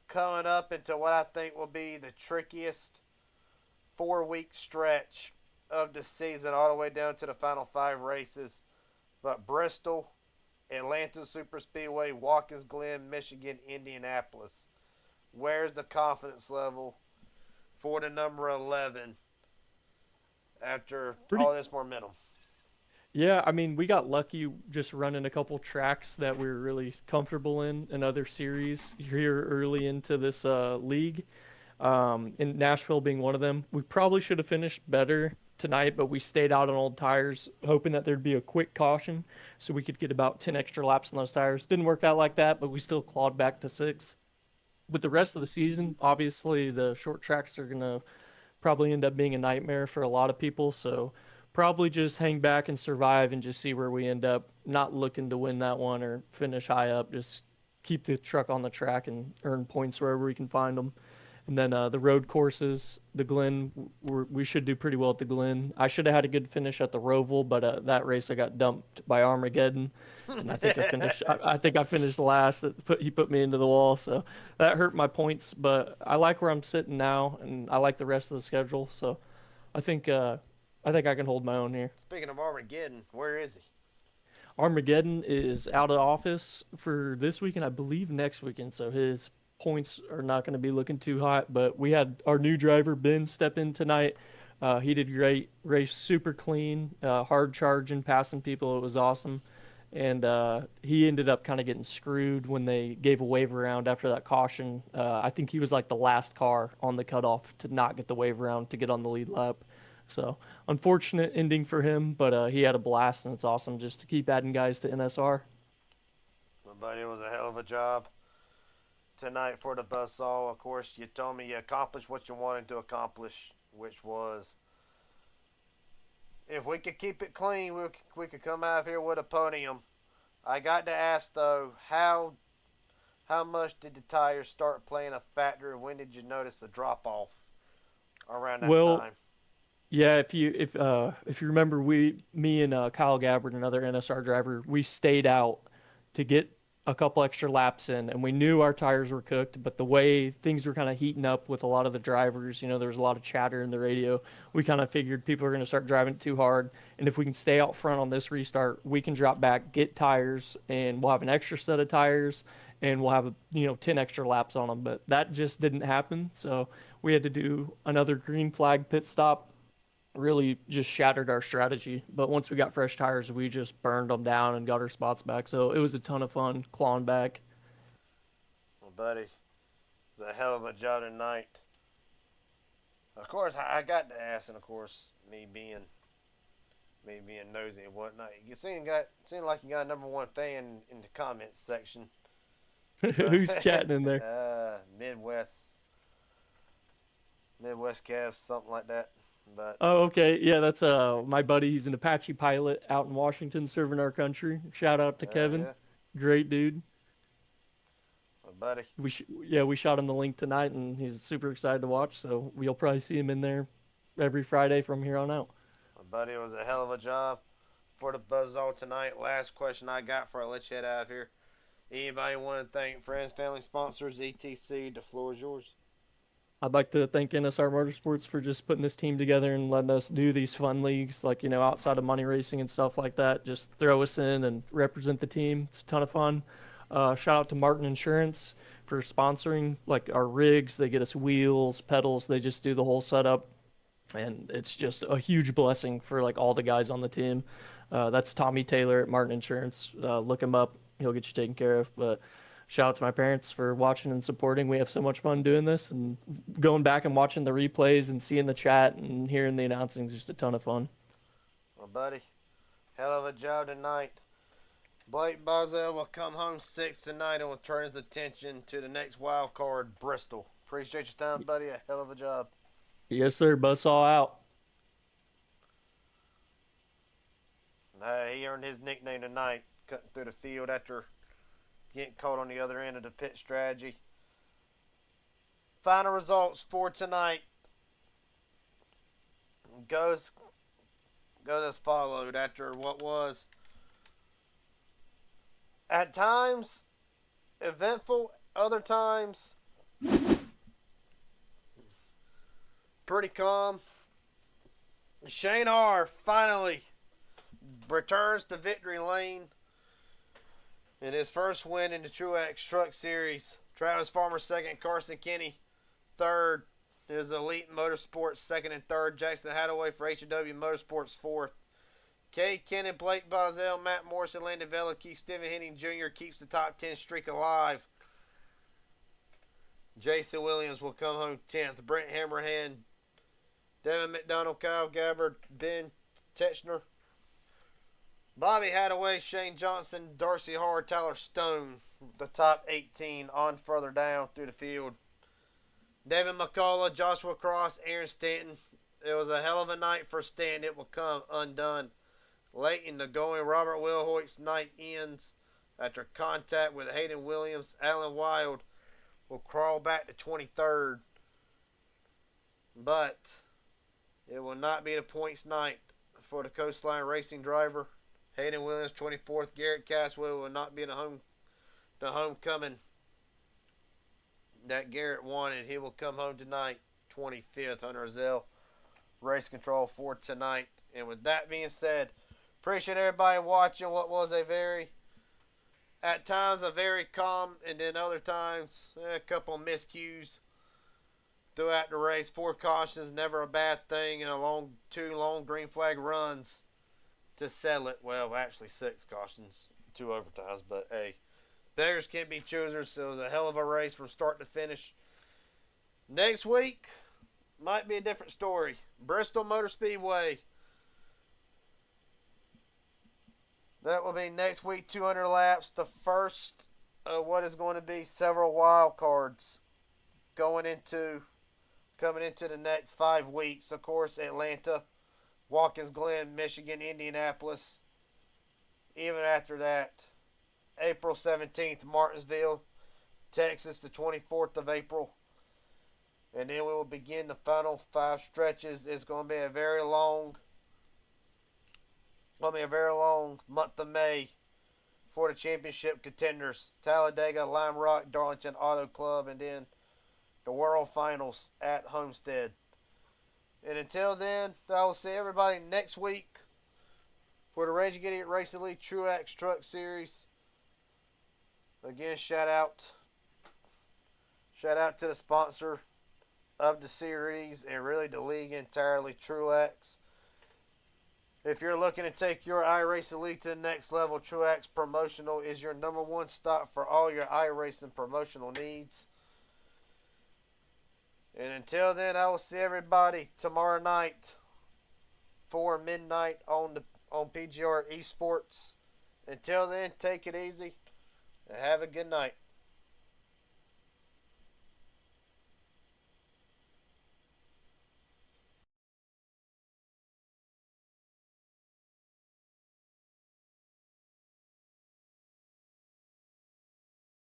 coming up into what I think will be the trickiest 4-week stretch of the season, all the way down to the final 5 races. But Bristol, Atlanta Superspeedway, Watkins Glen, Michigan, Indianapolis. Where's the confidence level for the number 11 after all this momentum? Yeah, I mean, we got lucky just running a couple tracks that we were really comfortable in other series here early into this league. In Nashville being one of them. We probably should have finished better tonight, but we stayed out on old tires, hoping that there'd be a quick caution so we could get about 10 extra laps on those tires. Didn't work out like that, but we still clawed back to 6. With the rest of the season, obviously the short tracks are going to probably end up being a nightmare for a lot of people, so probably just hang back and survive and just see where we end up, not looking to win that one or finish high up, just keep the truck on the track and earn points wherever we can find them. And then the road courses, the Glen, we should do pretty well at the Glen. I should have had a good finish at the Roval, but that race I got dumped by Armageddon, and I think I finished. I think I finished last. He put me into the wall, so that hurt my points. But I like where I'm sitting now, and I like the rest of the schedule. So I think I can hold my own here. Speaking of Armageddon, where is he? Armageddon is out of office for this weekend, I believe next weekend. So his points are not going to be looking too hot, but we had our new driver Ben step in tonight. He did great, race super clean, hard charging, passing people. It was awesome. And he ended up kind of getting screwed when they gave a wave around after that caution. I think he was like the last car on the cutoff to not get the wave around to get on the lead lap. So unfortunate ending for him, but he had a blast, and it's awesome just to keep adding guys to NSR. Well, buddy, it was a hell of a job tonight for the Buzzsaw. Of course, you told me you accomplished what you wanted to accomplish, which was, if we could keep it clean, we could come out of here with a podium. I got to ask, though, how much did the tires start playing a factor? When did you notice the drop-off around that time? Yeah, if you remember, me and Kyle Gabbard, another NSR driver, we stayed out to get a couple extra laps in, and we knew our tires were cooked, but the way things were kind of heating up with a lot of the drivers, there was a lot of chatter in the radio. We kind of figured people are going to start driving it too hard, and if we can stay out front on this restart, we can drop back, get tires, and we'll have an extra set of tires, and we'll have 10 extra laps on them. But that just didn't happen, so we had to do another green flag pit stop. Really just shattered our strategy, but once we got fresh tires, we just burned them down and got our spots back. So it was a ton of fun clawing back. Well, buddy, it was a hell of a job tonight. Of course, I got to ask, and of course, me being nosy and whatnot, you seem like you got a number 1 fan in the comments section. Who's chatting in there? Midwest Cavs, something like that. But oh, okay, yeah, that's my buddy. He's an Apache pilot out in Washington, serving our country. Shout out to Kevin, yeah. Great dude. Well, buddy, we shot him the link tonight, and he's super excited to watch. So you'll probably see him in there every Friday from here on out. Well, buddy, it was a hell of a job for the Buzzsaw tonight. Last question I got before I let you head out of here. Anybody want to thank friends, family, sponsors, etc.? The floor is yours. I'd like to thank NSR Motorsports for just putting this team together and letting us do these fun leagues, like, outside of money racing and stuff like that. Just throw us in and represent the team. It's a ton of fun. Shout out to Martin Insurance for sponsoring, like, our rigs. They get us wheels, pedals. They just do the whole setup. And it's just a huge blessing for, like, all the guys on the team. That's Tommy Taylor at Martin Insurance. Look him up. He'll get you taken care of. But shout out to my parents for watching and supporting. We have so much fun doing this, and going back and watching the replays and seeing the chat and hearing the announcing is just a ton of fun. Well, buddy, hell of a job tonight. Blake Bozell will come home 6th tonight and will turn his attention to the next wild card, Bristol. Appreciate your time, buddy. A hell of a job. Yes, sir. Buzzsaw out. He earned his nickname tonight. cutting through the field after getting caught on the other end of the pit strategy. Final results for tonight goes as followed after what was at times eventful, other times pretty calm. Shane R finally returns to victory lane in his first win in the Tru-Axe Truck Series. Travis Farmer second, Carson Kenny third. His Elite Motorsports second and third. Jackson Hadaway for H&W Motorsports fourth. Kay Kennan, Blake Bozell, Matt Morrison, Landon Vela, Keith Steven Henning Jr. keeps the top 10 streak alive. Jason Williams will come home 10th. Brent Hammerhand, Devin McDonald, Kyle Gabbard, Ben Techner, Bobby Hadaway, Shane Johnson, Darcy Hard, Tyler Stone, the top 18 on further down through the field. David McCullough, Joshua Cross, Aaron Stanton. It was a hell of a night for Stanton. It will come undone. Late in the going, Robert Wilhoit's night ends after contact with Hayden Williams. Alan Wild will crawl back to 23rd. But it will not be the points night for the Coastline Racing driver. Hayden Williams, 24th. Garrett Caswell will not be the homecoming that Garrett wanted. He will come home tonight, 25th. Hunter Zell, race control for tonight. And with that being said, appreciate everybody watching what was at times a very calm, and then other times a couple of miscues throughout the race. 4 cautions, never a bad thing, and 2 long green flag runs to settle it. Well, actually 6 cautions, 2 overtimes, but hey, beggars can't be choosers. So it was a hell of a race from start to finish. Next week might be a different story. Bristol Motor Speedway. That will be next week, 200 laps. The first of what is going to be several wild cards coming into the next 5 weeks. Of course, Atlanta, Watkins Glen, Michigan, Indianapolis. Even after that, April 17th, Martinsville, Texas, the 24th of April. And then we will begin the final 5 stretches. It's going to be a very long month of May for the championship contenders. Talladega, Lime Rock, Darlington Auto Club, and then the World Finals at Homestead. And until then, I will see everybody next week for the Raging Idiot Racing League Tru-Axe Truck Series. Again, shout out to the sponsor of the series and really the league entirely, Tru-Axe. If you're looking to take your iRacing league to the next level, Tru-Axe Promotional is your #1 stop for all your iRacing promotional needs. And until then, I will see everybody tomorrow night for midnight on PGR Esports. Until then, take it easy and have a good night.